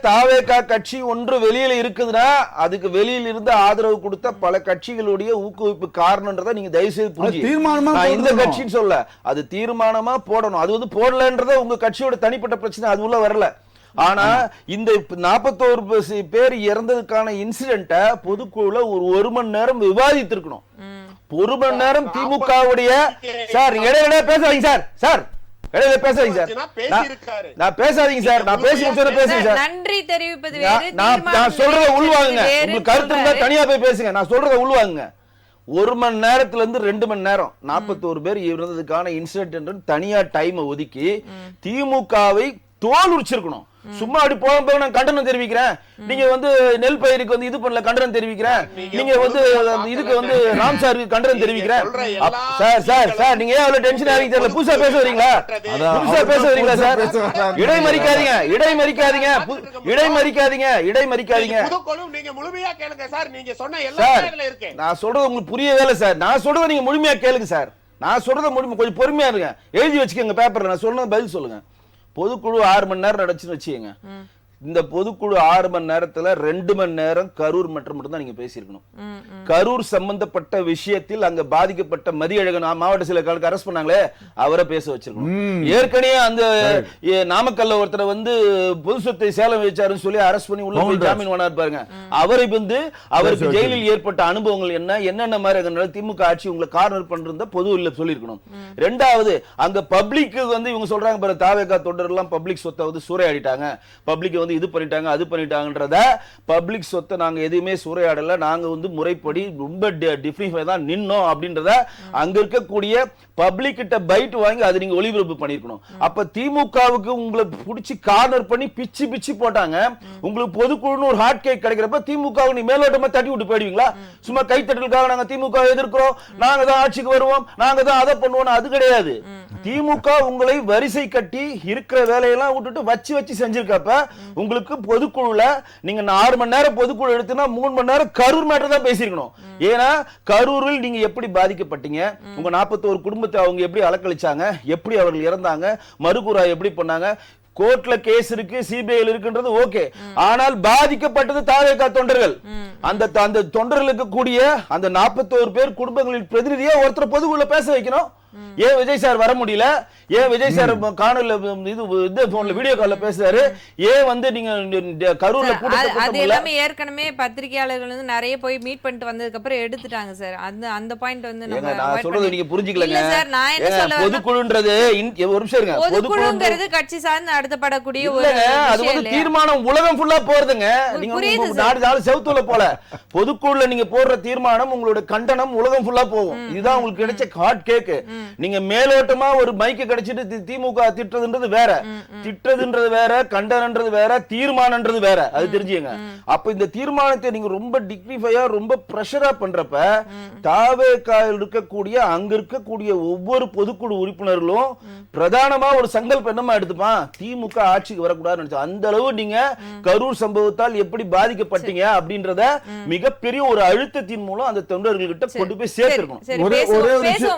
தாவேகா கட்சி ஒன்று வெளியில இருக்குதுன்னா அதுக்கு வெளியில இருந்து ஆதரவு கொடுத்த பல கட்சிகளுடைய ஊக்குவிப்பு காரணம்ன்றத நீங்க தயவு செய்து புரிஞ்சுக்கணும். இந்த கட்சின்னு சொல்ல, அது தீர்மானமா போடணும். அது வந்து போடலன்றத உங்க கட்சியோட தனிப்பட்ட பிரச்சனை, அது உள்ள வரல. ஆனா இந்த 41 பேர் இறந்ததுக்கான இன்சிடென்ட்ட பொதுக்குழுல ஒரு மணி நேரம் விவாதித்திருக்கணும். 1 மணி நேரம் திமுகவுடைய சார் இடையில பேசுறீங்க சார் பேசாதீங்க சார், நான் பேசாதீங்க சார், நான் பேசி பேசுங்க சார். நன்றி தெரிவிப்பது வேறு, நான் சொல்றத உள்வாங்குங்க. உங்களுக்கு கருத்து இருந்தா தனியா போய் பேசுங்க, நான் சொல்றத உள்வாங்குங்க. 1 மணி நேரத்துல இருந்து 2 மணி நேரம் 41 பேர் இருந்ததுக்கான இன்சிடென்ட் என்று தனியா டைம் ஒதுக்கி திமுகவை தோல் உரிச்சிருக்கணும். சும்மா அப்படி போக நான் கண்டனம் தெரிவிக்கிறேன், நீங்க வந்து நெல் பயிருக்கு வந்து இது பண்ணல கண்டனம் தெரிவிக்கிறேன், நீங்க வந்து இதுக்கு வந்து ராம்சாருக்கு கண்டனம் தெரிவிக்கிறேன். சார் சார் சார் நீங்க ஏன் அவ்வளவு டென்ஷன் ஆகி தெரியல, புதுசா பேச வரீங்களா? புதுசா பேச வரீங்களா சார்? இடைமறிக்காதீங்க இடைமறிக்காதீங்க இடைமறிக்காதீங்க இடைமறிக்காதீங்க. நீங்க முழுமையா கேளுங்க சார், நீங்க சொன்ன எல்லா இடத்துல இருக்கு. நான் சொல்றது உங்களுக்கு புரியவே இல்ல சார். நான் சொல்றத நீங்க முழுமையா கேளுங்க சார். நான் சொல்றத கொஞ்சம் பொறுமையா இருங்க, எழுதி வச்சுக்கோங்க பேப்பர்ல. நான் சொன்னது பதில் சொல்லுங்க. பொதுக்குழு 6 மணி நேரம் நடந்துச்சுன்னு வச்சுக்கோங்க. இந்த பொதுக்குழு 6 மணி நேரத்துல 2 மணி நேரம் கரூர் மட்டும் தான் நீங்க பேசியிருக்கணும். கரூர் சம்பந்தப்பட்ட விஷயத்தில் அங்க பாதிக்கப்பட்ட மதியழகன் மாவட்ட செயலருக்கு அரெஸ்ட் பண்ணாங்களே, அவரை பேச வச்சிருக்கணும். ஏற்கனவே அந்த நாமக்கல்ல ஒருத்தரை வந்து பொது சொத்தை சேலம் வச்சாருன்னு சொல்லி அரெஸ்ட் பண்ணி உள்ள போய் ஜாமீன் வாங்கினாரு பாருங்க. அவரை வந்து அவருக்கு ஜெயிலில் ஏற்பட்ட அனுபவங்கள் என்னென்ன மாதிரி திமுக ஆட்சி உங்களை கார்னர் பண்றத பொது இல்ல சொல்லிருக்கணும். ரெண்டாவது, அங்க பப்ளிக் வந்து இவங்க சொல்றாங்க பாரு, தாவேகா தொண்டர் எல்லாம் பப்ளிக் சொத்தை வந்து சூறையாடிட்டாங்க, பப்ளிக் வந்து இது பண்ணிட்டாங்க அது பண்ணிட்டாங்கன்றத. பப்ளிக் சொத்தை நாங்க எதுவுமே சூறையாடல, நாங்க வந்து முறைப்படி ரொம்ப டிஃபைன் தான் நின்னோம் அப்படின்றத அங்க இருக்கக்கூடிய பப்ளிக் கிட்ட பைட் வாங்கி அது நீங்க ஒளிபரப்பு பண்ணிருக்கணும். அப்ப திமுகவுக்கு உங்களை பிடிச்சி கார்னர் பண்ணி பிச்சு பிச்சு போட்டாங்க. உங்களுக்கு பொதுக்குழுன்னு ஒரு ஹாட் கேக் கிடைக்கிறப்ப திமுக நீ மேலோட்டமா தட்டி விட்டு போயிடுவீங்களா? சும்மா கைத்தட்டலுக்காக நாங்க திமுக எதிர்க்கிறோம், நாங்க தான் ஆட்சிக்கு வருவோம், நாங்க தான் அதை பண்ணுவோம், அது கிடையாது. திமுக உங்களை வரிசை கட்டி இருக்கிற வேலையெல்லாம் விட்டுட்டு வச்சு செஞ்சிருக்கப்ப உங்களுக்கு பொதுக்குழுல நீங்க 6 மணி நேரம் பொதுக்குழு எடுத்துனா 3 மணி நேரம் கரூர் மேட்டர் தான் பேசியிருக்கணும். ஏன்னா கரூரில் நீங்க எப்படி பாதிக்கப்பட்டீங்க, உங்க 41 குடும்பத்தை அவங்க எப்படி அலக்களிச்சாங்க, எப்படி அவர்கள் இறந்தாங்க, மறுகுறா எப்படி பண்ணாங்க, கோர்ட்ல கேஸ் இருக்கு, சிபிஐ இருக்குன்றது ஓகே. ஆனால் பாதிக்கப்பட்டது தாவேகா தொண்டர்கள். அந்த தொண்டர்களுக்கு கூடிய அந்த 41 பேர் குடும்பங்களின் பிரதிநிதியா ஒருத்தர் பொதுக்குள்ள பேச வைக்கணும். ஏன் விஜய் சார் வர முடியல? ஏன் விஜய் சார் காணொலில இது போன்ல வீடியோ கால்ல பேசுறாரு? ஏன் வந்து நீங்க கரூர்ல அது எல்லாமே ஏற்கனவே பத்திரிகையாளர்கள் வந்து நிறைய போய் மீட் பண்ணிட்டு வந்ததுக்கு அப்புறம் எடுத்துட்டாங்க சார். அந்த பாயிண்ட் வந்து நான் சொல்றது நீங்க புரிஞ்சுக்கலங்க சார். நான் என்ன சொல்ல பொதுக்குழுன்றது ஒரு நிமிஷம் இருங்க. பொதுக்குழுங்கிறது கட்சி சார்ந்து நடத்தப்படக்கூடிய ஒரு அது வந்து தீர்மானம் உலகம் ஃபுல்லா போறதுங்க. நீங்க நாடு செவுத்துல போல பொதுக்குழுல நீங்க போடுற தீர்மானம் உங்களோட கண்டனம் உலகம் ஃபுல்லா போகும். இதுதான் உங்களுக்கு கிடைச்ச ஹாட் கேக். நீங்க மேலோட்டமா ஒரு மைக்கு கிடைச்சிட்டு திமுக திட்டுறதுன்றது வேற, திட்டுறதுன்றது வேற, கண்டனன்றது வேற, தீர்மானன்றது வேற. அது தெரிஞ்சுங்க. அப்ப இந்த தீர்மானத்தை நீங்க ரொம்ப டிக்னிஃபையா ரொம்ப பிரஷரா பண்றப்ப தாவேகாவில் இருக்கக்கூடிய அங்க இருக்கக்கூடிய ஒவ்வொரு பொதுக்குழு உறுப்பினர்களும் பிரதானமா ஒரு சங்கல்பம் என்னமா எடுத்துப்பான், திமுக ஆட்சிக்கு வரக்கூடாதுன்னு நினைச்சா. அந்த அளவு நீங்க கரூர் சம்பவத்தால் எப்படி பாதிக்கப்பட்டீங்க அப்படின்றத மிகப்பெரிய ஒரு அழுத்தத்தின் மூலம் அந்த தொண்டர்கள்கிட்ட கொண்டு போய் சேர்த்திருக்கணும்.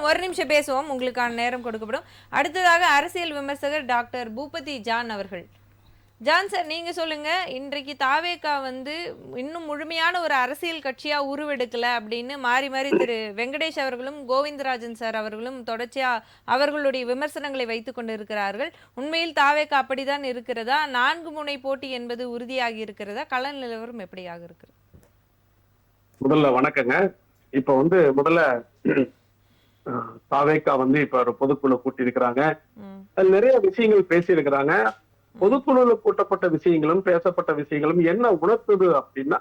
ஒரு நிமிஷம் பேசுவோம், உங்களுக்கான நேரம் கொடுக்கப்படும். அடுத்ததாக அரசியல் விமர்சகர் டாக்டர் பூபதி ஜான் அவர்கள். ஜான் சார், நீங்க சொல்லுங்க, இன்றைக்கு தாவேகா வந்து இன்னும் முழுமையான ஒரு அரசியல் கட்சியா உருவெடுக்கல அப்படின்னு மாறி மாறி திரு வெங்கடேஷ் அவர்களும் கோவிந்தராஜன் சார் அவர்களும் தொடர்ச்சியா அவர்களுடைய விமர்சனங்களை வைத்துக் கொண்டு இருக்கிறார்கள். உண்மையில் தாவேகா அப்படிதான் இருக்கிறதா? 4 முனை போட்டி என்பது உறுதியாகி இருக்கிறதா? கள நிலவரம் எப்படியாக இருக்கு? முதல்ல வணக்கங்க. இப்ப வந்து முதல்ல தாவேகா வந்து இப்ப ஒரு பொதுக்குழு கூட்டி இருக்கிறாங்க. நிறைய விஷயங்கள் பேசி இருக்கிறாங்க. பொதுக்குழுல கூட்டப்பட்ட விஷயங்களும் பேசப்பட்ட விஷயங்களும் என்ன உணர்த்துது அப்படின்னா,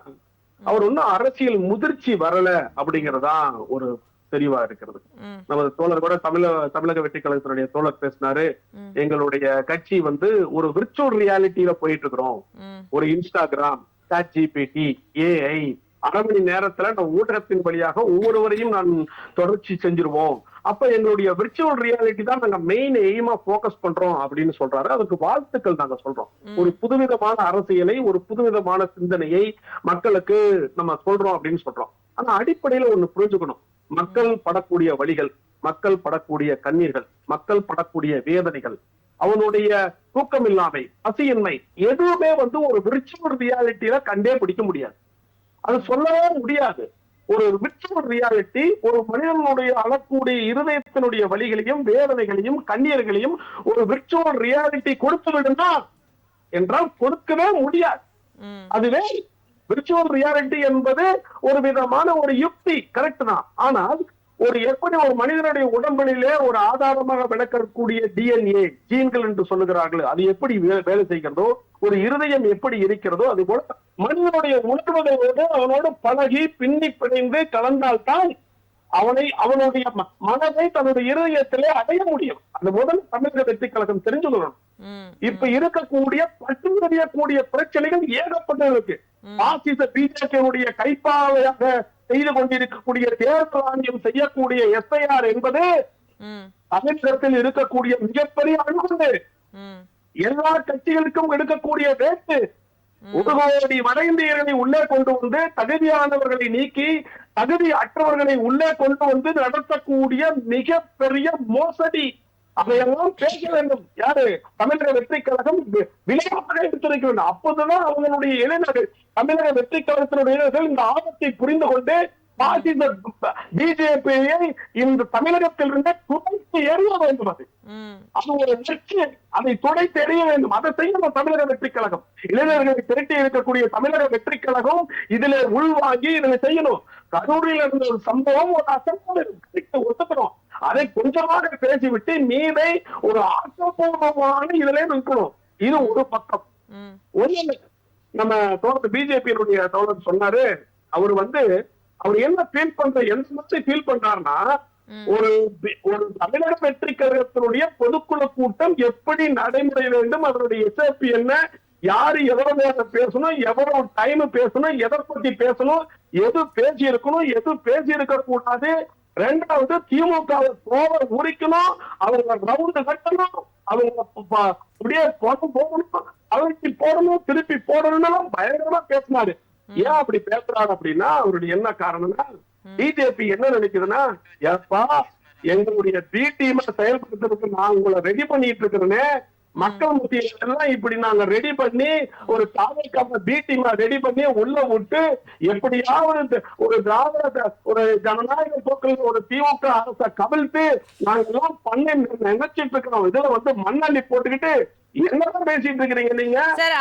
அவர் ஒன்னும் அரசியல் முதிர்ச்சி வரல அப்படிங்கறதா ஒரு தெளிவா இருக்கிறது. நமது தோழர் கூட தமிழக வெற்றி கழகத்தினுடைய தோழர் பேசினாரு, எங்களுடைய கட்சி வந்து ஒரு விர்ச்சுவல் ரியாலிட்டியில போயிட்டு இருக்கிறோம். ஒரு இன்ஸ்டாகிராம், ChatGPT, AI, அரை மணி நேரத்துல நம்ம ஊடகத்தின் வழியாக ஒவ்வொருவரையும் நான் தொடர்ச்சி செஞ்சிருவோம். அப்ப எங்களுடைய விர்ச்சுவல் ரியாலிட்டி தான் நாங்க மெயின் எய்மா போக்கஸ் பண்றோம் அப்படின்னு சொல்றாரு. அதுக்கு வாழ்த்துக்கள் நாங்க சொல்றோம். ஒரு புதுவிதமான அரசியலை, ஒரு புதுவிதமான சிந்தனையை மக்களுக்கு நம்ம சொல்றோம் அப்படின்னு சொல்றோம். ஆனா அடிப்படையில ஒண்ணு புரிஞ்சுக்கணும், மக்கள் படக்கூடிய வலிகள், மக்கள் படக்கூடிய கண்ணீர்கள், மக்கள் படக்கூடிய வேதனைகள், அவனுடைய தூக்கமில்லாமை, பசியின்மை எதுவுமே வந்து ஒரு விர்ச்சுவல் ரியாலிட்டியில கண்டே பிடிக்க முடியாது. அது சொல்லவே முடியாது. ஒரு விர்ச்சுவல் ரியாலிட்டி ஒரு மனிதனுடைய அழக்கூடிய இருதயத்தினுடைய வலிகளையும் வேதனைகளையும் கண்ணீர்களையும் ஒரு விர்ச்சுவல் ரியாலிட்டி கொடுத்து விடுமா என்றால் கொடுக்கவே முடியாது. அதுவே விர்ச்சுவல் ரியாலிட்டி என்பது ஒரு விதமான ஒரு யுக்தி, கரெக்ட் தான். ஆனால் ஒரு எப்படி ஒரு மனிதனுடைய உடம்பிலே ஒரு ஆதாரமாக விளக்கக்கூடிய DNA ஜீன்கள் என்று சொல்லுகிறார்கள், அது எப்படி வேலை செய்கிறதோ, ஒரு இருதயம் எப்படி இருக்கிறதோ, அது போல மனிதனுடைய உணர்வுகளோடு அவனோடு பழகி பின்னி பிணைந்து கலந்தால்தான் அவனுடைய மனதை தன்னுடைய இருதயத்திலே அடைய முடியும். அது முதல் தமிழக வெற்றி கழகம் தெரிஞ்சுக்கணும். இப்ப இருக்கக்கூடிய பட்டுடைய பிரச்சனைகள் ஏகப்பட்டது இருக்கு. பாசிச பிஜேபியுடைய கைப்பாவையாக செய்து கொண்டிருக்கக்கூடிய தேர்தல் ஆணையம் செய்யக்கூடிய எஸ்ஐஆர் என்பது தமிழகத்தில் இருக்கக்கூடிய மிகப்பெரிய அணுகுண்டு. எல்லா கட்சிகளுக்கும் எடுக்கக்கூடிய வேட்டு 1 கோடி வட இந்தியர்களை உள்ளே கொண்டு வந்து தகுதியானவர்களை நீக்கி தகுதி அற்றவர்களை உள்ளே கொண்டு வந்து நடத்தக்கூடிய மிகப்பெரிய மோசடி. அதையெல்லாம் பேச வேண்டும். யாரு? தமிழக வெற்றி கழகம் விளையாட்டாக எடுத்திருக்க வேண்டும். அப்போதுதான் அவங்களுடைய இளைஞர்கள், தமிழக வெற்றி கழகத்தினுடைய இளைஞர்கள் இந்த ஆபத்தை புரிந்து கொண்டு பாசிச பிஜேபியை இந்த தமிழகத்தில் இருந்து துடைத்து எறிய வேண்டும். அது ஒரு லட்சியம். அதை துடைத்து எறிய வேண்டும். அதை செய்யணும் தமிழக வெற்றி கழகம். இளைஞர்களை திரட்டி இருக்கக்கூடிய தமிழக வெற்றி கழகம் இதுல உள்வாங்கி இதனை செய்யணும். கரூரில் இருந்த ஒரு சம்பவம் ஒரு அசம்பவம் ஒத்துக்கணும். அதை கொஞ்சமாக பேசிவிட்டு மீதை ஒரு ஆக்கப்பூர்வமான இதுல நிற்கணும். இது ஒரு பக்கம். ஒண்ணு நம்ம தோழர் பிஜேபியினுடைய தோழர் சொன்னாரு, அவர் என்ன ஃபீல் பண்ற எந்த மாதிரி ஃபீல் பண்றாருன்னா, ஒரு தமிழக வெற்றி கழகத்தினுடைய பொதுக்குழு கூட்டம் எப்படி நடைமுறை வேண்டும், அதனுடைய எஸ்எப்பி என்ன, யாரு எவ்வளவு நேரம் பேசணும், எவ்வளவு டைம் பேசணும், எதை பத்தி பேசணும், எது பேசி இருக்கணும், எது பேசி இருக்க கூடாது. 2வது திமுக உரிக்கணும், அவங்க ரவுண்டு கட்டணும், அவங்க அப்படியே போடணும், அவருக்கு போடணும், திருப்பி போடணும் பயங்கரமா பேசினாரு. ஏன் அப்படி பேசுறாரு அப்படின்னா, அவருடைய என்ன காரணம்னா, பிஜேபி என்ன நினைக்குதுன்னா, எப்பா எங்களுடைய பி டீம் செயல்படுத்துறதுக்கு நான் உங்களை ரெடி பண்ணிட்டு இருக்கிறேன்னு மக்கள் மத்தியில இப்படி நாங்க ரெடி பண்ணி ஒரு தாவைக்கான பி டீம் ரெடி பண்ணி உள்ள விட்டு எப்படியாவது ஒரு திராவிட ஒரு ஜனநாயக போக்கில் ஒரு திமுக அரசை கவிழ்த்து நாங்க எல்லாம் பண்ணி நினைச்சிட்டு இருக்கிறோம். இதுல மண்ணள்ளி போட்டுக்கிட்டு என்னதான் பேசிட்டு இருக்கிறீங்க நீங்க? சார்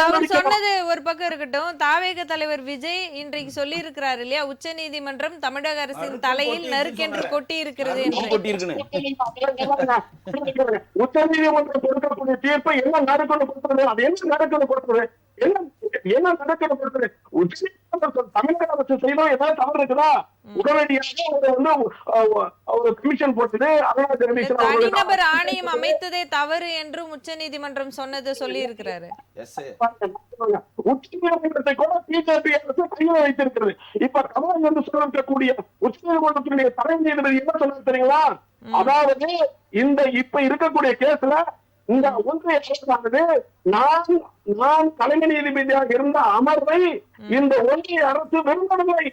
அவர் சொன்னது ஒரு பக்கம் இருக்கட்டும். தாவேக தலைவர் விஜய் இன்றைக்கு சொல்லி இருக்கிறாரு இல்லையா, உச்ச நீதிமன்றம் தமிழக அரசின் தலையில் நறுக்கென்று கொட்டி இருக்கிறது என்று. உச்ச நீதிமன்றம் கொடுக்கக்கூடிய தீர்ப்பை என்ன நடக்கணும் கொடுத்தது, அது என்ன நடக்கணும் கொடுத்தது, என்ன நடக்கணும் கொடுத்தது. தமிழக அரசு செய்தோம் ஏதாவது தவறு இருக்குதா, உடனடியாக ஒரு கமிஷன் போட்டது. தனிநபர் ஆணையம் அமைத்ததே தவறு என்றும் உச்ச நீதிமன்றம் சொன்னது சொல்லி இருக்கிறாரு. உச்ச நீதிமன்றத்தை கூட பிஜேபி அரசு கையில் வைத்திருக்கிறது. இப்ப கமல் என்று சொல்லக்கூடிய உச்ச நீதிமன்றத்தினுடைய தலைமை நீதிபதி என்ன சொல்ல தெரியுங்களா, அதாவது இந்த இப்ப இருக்கக்கூடிய கேஸ்ல இந்த ஒன்றிய அரசானது நான் தலைமை நீதிபதியாக இருந்த அமர்வை இந்த ஒன்றிய அரசு விரும்பவில்லை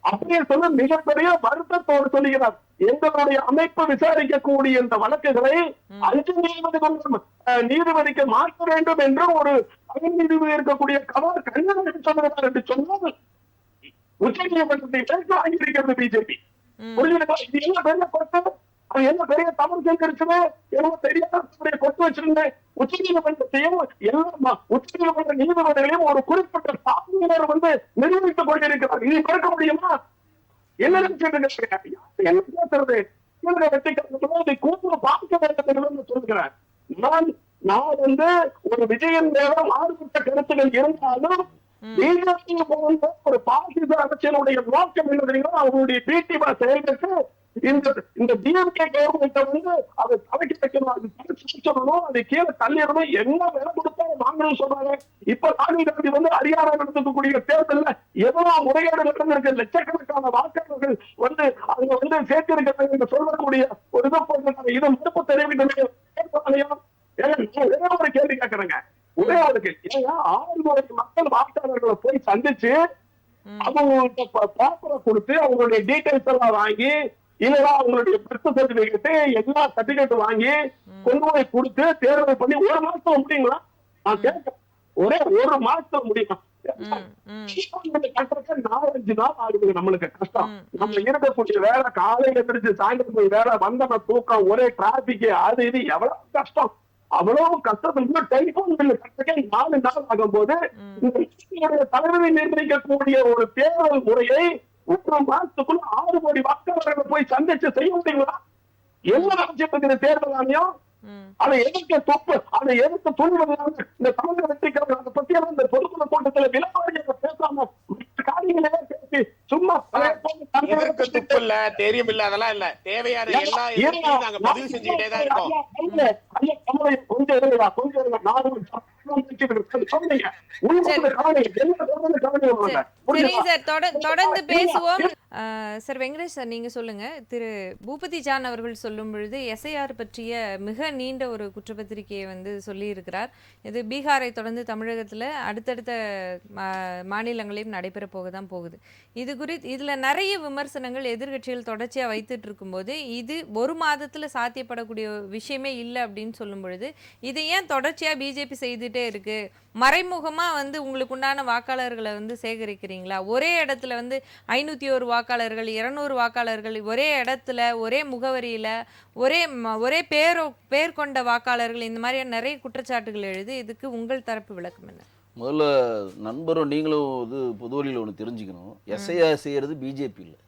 அப்படியே சொல்ல மிகப்பெரிய வருத்தத்தோடு சொல்லுகிறார். எங்களுடைய அமைப்பு விசாரிக்கக்கூடிய இந்த வழக்குகளை 5 நீதிபதிக்கு மாற்ற வேண்டும் என்று ஒரு தலைமை நீதிபதி இருக்கக்கூடிய கமல் கண்ணன் சொல்லுகிறார் என்று சொன்னால் உச்ச நீதிமன்றத்தை பேச ஆகியிருக்கிறது பிஜேபி. புரிஞ்சுக்கா? இது என்ன பெரிய கொட்டு, அது என்ன பெரிய தவறு செஞ்சிருச்சுன்னு எனக்கு தெரியாத கொட்டு வச்சிருந்தேன். உச்ச நீதிமன்றத்தையும் உச்ச நீதிமன்ற நீதிபதிகளையும் ஒரு குறிப்பிட்ட சாமியினர் நிரூபித்துக் கொண்டிருக்கிறார். இனி பார்க்க முடியுமா? என்ன நினைச்சிட்டு என்ன பேசுறது? இதை கூட்டு பார்க்க வேண்டும் என்று சொல்கிறேன். நான் ஒரு விஜயன் மேல மாறுபட்ட கருத்துக்கள் இருந்தாலும் ஒரு பாசிச அரசியலுடைய நோக்கம் என்ன தெரியுமா, அவங்களுடைய பிடிமா செயல்பட்டு இந்த டிஎம்கே கவர்மெண்ட் அதை தலைக்கு வைக்கணும், அது சொல்லணும், அதை கீழே தள்ளிடணும், என்ன விலை கொடுத்தா வாங்கணும்னு சொல்றாங்க. இப்ப ராகுல் காந்தி ஹரியானா நடத்தக்கூடிய தேர்தல்ல எவ்வளவு முறைகேடு நடந்திருக்கு, லட்சக்கணக்கான வாக்காளர்கள் அவங்க சேர்த்திருக்கிறது என்று சொல்லக்கூடிய ஒரு இதை போட்டு இதை மறுப்பு தெரிவிக்கணும். ஒரே ஒரு கேள்வி கேட்கறேங்க, ஒரே ஒரு கேள்வி. ஏன்னா 6 கோடி மக்கள் வாக்காளர்களை போய் சந்திச்சு அவங்களுக்கு பேப்பரை கொடுத்து அவங்களுடைய டீடைல்ஸ் எல்லாம் வாங்கி இல்லைன்னா அவங்களுடைய பர்த் சர்டிபிகேட் எல்லா சர்டிபிகேட் வாங்கி கொண்டு போய் கொடுத்து தேர்தல் பண்ணி 1 மாசத்துல முடியுங்களா? நான் கேட்கிறேன், ஒரே 1 மாசத்துல முடியும்? 4-5 நாள் ஆகுது நம்மளுக்கு கஷ்டம். நம்ம இருக்கக்கூடிய வேலை காலையில எந்திரிச்சு சாயந்தரம் போய் வேலை வந்தன தூக்கம் ஒரே டிராபிக் அது இது எவ்வளவு கஷ்டம். அவ்வளவு கஷ்டத்துல டெலிபோன் பில்லு கட்டக்கே 4 நாள் ஆகும் போது தலைவரை நிர்ணயிக்கக்கூடிய ஒரு தேர்தல் முறையை 1 மாசத்துக்குள்ள 6 கோடி வாக்காளர்களை போய் சந்திச்சு செய்ய முடியுங்களா? என்ன நினைச்சிட்டு தேர்தல் ஆணையம் அதை எதிர்க்க தொப்பு, அதை எதிர்த்து துணிவதனால இந்த தமிழக வெற்றி கழகம் அதை பத்தி இந்த பொதுக்குழு கூட்டத்தில் விளம்பரம் பேசாம காரியங்களே பேசி சும்மா துப்பு இல்ல தெரியும் இல்ல அதெல்லாம் இல்ல தேவையான எல்லா நாங்க பதிவு செஞ்சுக்கிட்டே தான் இருக்கோம். கொஞ்சம் இருங்கடா, கொஞ்சம் இருங்க. நான் ஒரு சொன்னீங்க. உண்மையை கவனிங்க. என்ன சொல்றது கவனிங்க. சரிங்க சார், தொடர்ந்து பேசுவோம். சார் வெங்கடேஷ் சார், நீங்க சொல்லுங்க. திரு பூபதி ஜான் அவர்கள் சொல்லும் பொழுது எஸ்ஐஆர் பற்றிய மிக நீண்ட ஒரு குற்றப்பத்திரிகையை வந்து சொல்லி இருக்கிறார். இது பீகாரை தொடர்ந்து தமிழகத்துல அடுத்தடுத்த மாநிலங்களையும் நடைபெற போகதான் போகுது. இது குறித்து இதுல நிறைய விமர்சனங்கள் எதிர்கட்சிகள் தொடர்ச்சியா வைத்துட்டு இருக்கும்போது இது ஒரு மாதத்துல சாத்தியப்படக்கூடிய விஷயமே இல்லை அப்படின்னு சொல்லும் பொழுது இதை ஏன் தொடர்ச்சியா பிஜேபி செய்துட்டே இருக்கு? மறைமுகமா வந்து உங்களுக்கு உண்டான வாக்காளர்களை வந்து சேகரிக்கிறீங்களா? ஒரே இடத்துல வந்து 501 வாக்காளர்கள் 200 வாக்காளர்கள் ஒரே இடத்துல ஒரே முகவரியில ஒரே பேர் கொண்ட வாக்காளர்கள், இந்த மாதிரியான நிறைய குற்றச்சாட்டுகள் எழுது. இதுக்கு உங்கள் தரப்பு விளக்கம் என்ன? முதல்ல நண்பரும் நீங்களும் இது பொதுவெளியில் ஒன்று தெரிஞ்சுக்கணும். எஸ்ஐஆர் செய்யறது பிஜேபி இல்லை,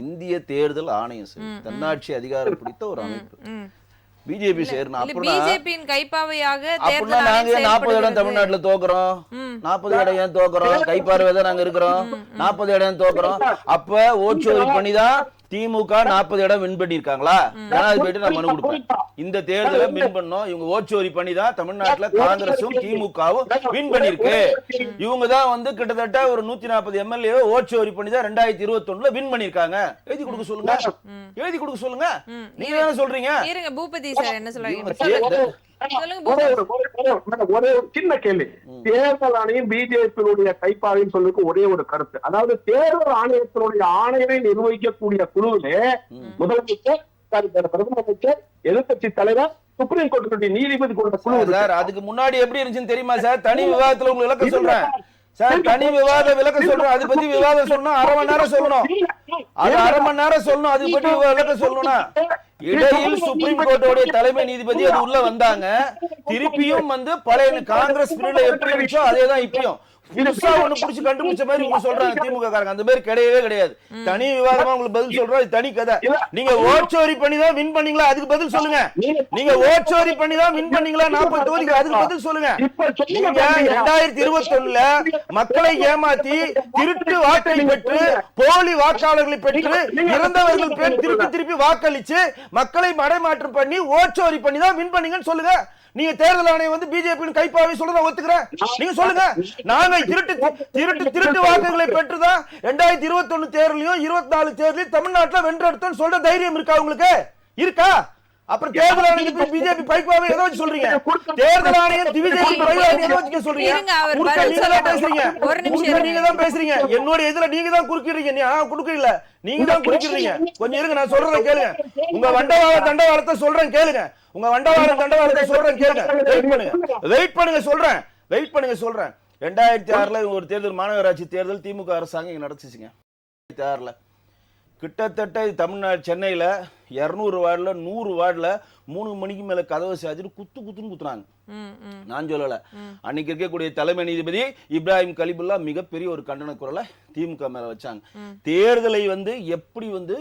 இந்திய தேர்தல் ஆணையம் செய்யும். தன்னாட்சி அதிகாரம் பிடித்த ஒரு அமைப்பு. பிஜேபி சேரணும். பிஜேபியின் கைப்பாவையாக அப்படின்னா நாங்க 40 இடம் தமிழ்நாட்டுல தோக்குறோம், 40 இடம் ஏன் தோக்குறோம்? கைப்பார்வை தான் நாங்க இருக்கிறோம், 40 இடம் தோக்குறோம். அப்ப ஓட்சோரி பண்ணிதான் திமுக 40 இடம் வின் பண்ணிருக்காங்களா? ஜனாதிபதி நான் மனு கொடுப்பேன். இந்த தேர்தலை வின் பண்ணோம். இவங்க ஓட்சோரி பண்ணி தான் தமிழ்நாட்டுல காங்கிரஸும் திமுகவும் வின் பண்ணிருக்கு. இவங்க தான் வந்து கிட்டத்தட்ட ஒரு 140 எம்எல்ஏ ஓட்சோரி பண்ணி தான் 2021 வின் பண்ணிருக்காங்க. எழுதி கொடுக்க சொல்லுங்க, எழுதி கொடுக்க சொல்லுங்க. நீங்க தானே சொல்றீங்க. இருங்க, பூபதி சார் என்ன சொல்றாங்க? ஒரே ஒரு சின்ன கேள்வி. தேர்தல் ஆணையம் பிஜேபியினுடைய கைப்பாவைன்னு சொல்லிருக்கு ஒரே ஒரு கருத்து. அதாவது தேர்தல் ஆணையத்தினுடைய ஆணையரை நிர்வகிக்கக்கூடிய குழுவிலே முதலமைச்சர், பிரதம அமைச்சர், எதிர்கட்சி தலைவர், சுப்ரீம் கோர்ட்டுடைய நீதிபதி கொண்ட குழு. சார் அதுக்கு முன்னாடி எப்படி இருந்துச்சுன்னு தெரியுமா சார்? தனி விவாதத்துல உங்களுக்கு விளக்கம் சொல்றேன் சார். தனி விவாத விளக்கம் சொல்றேன். அது பத்தி விவாதம் சொன்னா 1/2 மணி நேரம் சொல்லணும். அது 1/2 மணி நேரம் சொல்லணும். அது பத்தி விளக்கம் சொல்லணும்னா இடையில் சுப்ரீம் கோர்ட்டோட தலைமை நீதிபதி அது உள்ள வந்தாங்க. திருப்பியும் வந்து பழைய காங்கிரஸ் பீரியட்ல எப்படி இருந்துச்சோ அதேதான் இப்பயும் புதுசா ஒண்ணு புடிச்சு கண்டுபிடிச்ச மாதிரி இவங்க சொல்றாங்க திமுக காரங்க. அந்த மாதிரி கிடையவே கிடையாது. தனி விவாதமா உங்களுக்கு பதில் சொல்றோம். இது தனி கதை. நீங்க ஓட்சோரி பண்ணி தான் வின் பண்ணீங்களா? அதுக்கு பதில் சொல்லுங்க. நீங்க ஓட்சோரி பண்ணி தான் வின் பண்ணீங்களா 40 தொகுதிக்கு? அதுக்கு பதில் சொல்லுங்க. நீங்க 2021ல மக்களை ஏமாத்தி திருட்டு வாக்கை பெற்று போலி வாக்காளர்களை பெற்று இறந்தவர்கள் பேர் திருப்பி வாக்களிச்சு மக்களை மடைமாற்றம் பண்ணி ஓட்சோரி பண்ணி தான் வின் பண்ணீங்கன்னு சொல்லுங்க. நீங்க தேர்தல் ஆணையம் வந்து பிஜேபி கைப்பாவை சொல்றத ஒத்துக்கிறேன். நீங்க சொல்லுங்க. நாங்க திருட்டு வாக்குகளை பெற்றுதான் 2021 தேர்தலையும் 24 தேர்தலையும் தமிழ்நாட்டில் வென்றெடுத்தோம் சொல்ற தைரியம் இருக்கா உங்களுக்கு? இருக்கா? அப்புறம் தேர்தல் ஆணையம் பிஜேபி கைப்பாவை எதை வச்சு சொல்றீங்க? தேர்தல் ஆணையம் பிஜேபி கைப்பாவை எதை வச்சு சொல்றீங்க? நீங்க தான் பேசுறீங்க. என்னோட எதிர நீங்க தான் குறுக்கிடுறீங்க. நான் குறுக்கல, நீங்க தான் குறுக்கிடுறீங்க. கொஞ்சம் இருங்க, நான் சொல்றதை கேளுங்க. உங்க தண்டவாளத்தை சொல்றேன் கேளுங்க. உங்க தண்டவாளத்தை சொல்றேன் கேளுங்க. வெயிட் பண்ணுங்க சொல்றேன். 2006ல ஒரு தேர்தல், மாநகராட்சி தேர்தல் திமுக அரசாங்கம் இங்க நடந்துச்சுங்க. 2006ல கிட்டத்தட்ட தமிழ்நாடு சென்னையில 200 வார்டுல 100 வார்டுல 3 மணிக்கு மேல கதவை சாத்திட்டு குத்துன்னு குத்துறாங்க. நான் சொல்லல. அன்னைக்கு இருக்கக்கூடிய தலைமை நீதிபதி இப்ராஹிம் கலிபுல்லா மிகப்பெரிய ஒரு கண்டன குரலை திமுக மேல வச்சாங்க. தேர்தலை வந்து எப்படி வந்து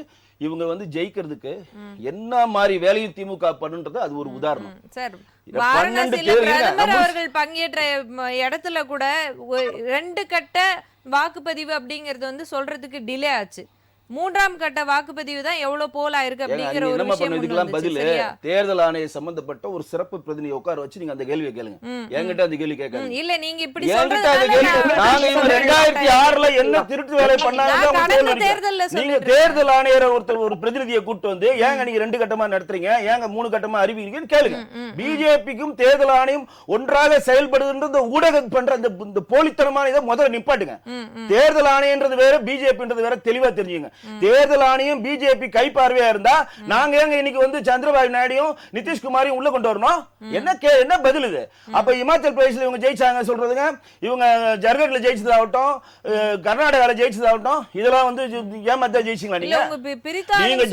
இவங்க வந்து ஜெயிக்கிறதுக்கு என்ன மாதிரி வேலையும் திமுக பண்ணுன்றது அது ஒரு உதாரணம். அவர்கள் பங்கேற்ற இடத்துல கூட 2 கட்ட வாக்குப்பதிவு அப்படிங்கறது வந்து சொல்றதுக்கு டிலே ஆச்சு. 3ஆம் கட்ட வாக்குப்பதிவு தான் எவ்வளவு போலா இருக்கு அப்படிங்கிற ஒரு விஷயம். பதில் தேர்தல் ஆணையம் சம்பந்தப்பட்ட ஒரு சிறப்பு பிரதிநிதி உட்கார வச்சு நீங்க அந்த கேள்வியை கேளுங்க. என்கிட்ட அந்த கேள்வி கேட்காதீங்க. இல்ல, நீங்க இப்படி நாங்க 2006ல என்ன திருட்டு வேலை பண்ணாங்க? நீங்க தேர்தல் ஆணையர் ஒரு பிரதிநிதியை கூட்டு வந்து ஏங்க நீங்க 2 கட்டமா நடத்துறீங்க, ஏங்க 3 கட்டமா அறிவிக்கிறீங்கன்னு கேளுங்க. பிஜேபிக்கும் தேர்தல் ஆணையம் ஒன்றாக செயல்படுகின்ற ஊடகம் பண்ற இந்த போலித்தனமான இதை முதல்ல நிப்பாட்டுங்க. தேர்தல் ஆணையன்றது வேற, பிஜேபின்றது வேற, தெளிவா தெரிஞ்சுங்க. தேர்தல் ஆணையம் பிஜேபி கைப்பார்வையா இருந்தா நாங்க ஏங்க இன்னைக்கு வந்து சந்திரபாபு நாயுடையும் நிதிஷ்குமாரையும் உள்ள கொண்டு வரணும்? என்ன பதில் இது? அப்ப இமாச்சல் பிரதேசல இவங்க ஜெயிச்சாங்க சொல்றதுங்க, இவங்க ஜர்கட்ல ஜெயிச்சதாகட்டும், கர்நாடகால ஜெயிச்சதாகட்டும், இதெல்லாம் வந்து ஏமாத்தா ஜெயிச்சீங்களா? நீங்க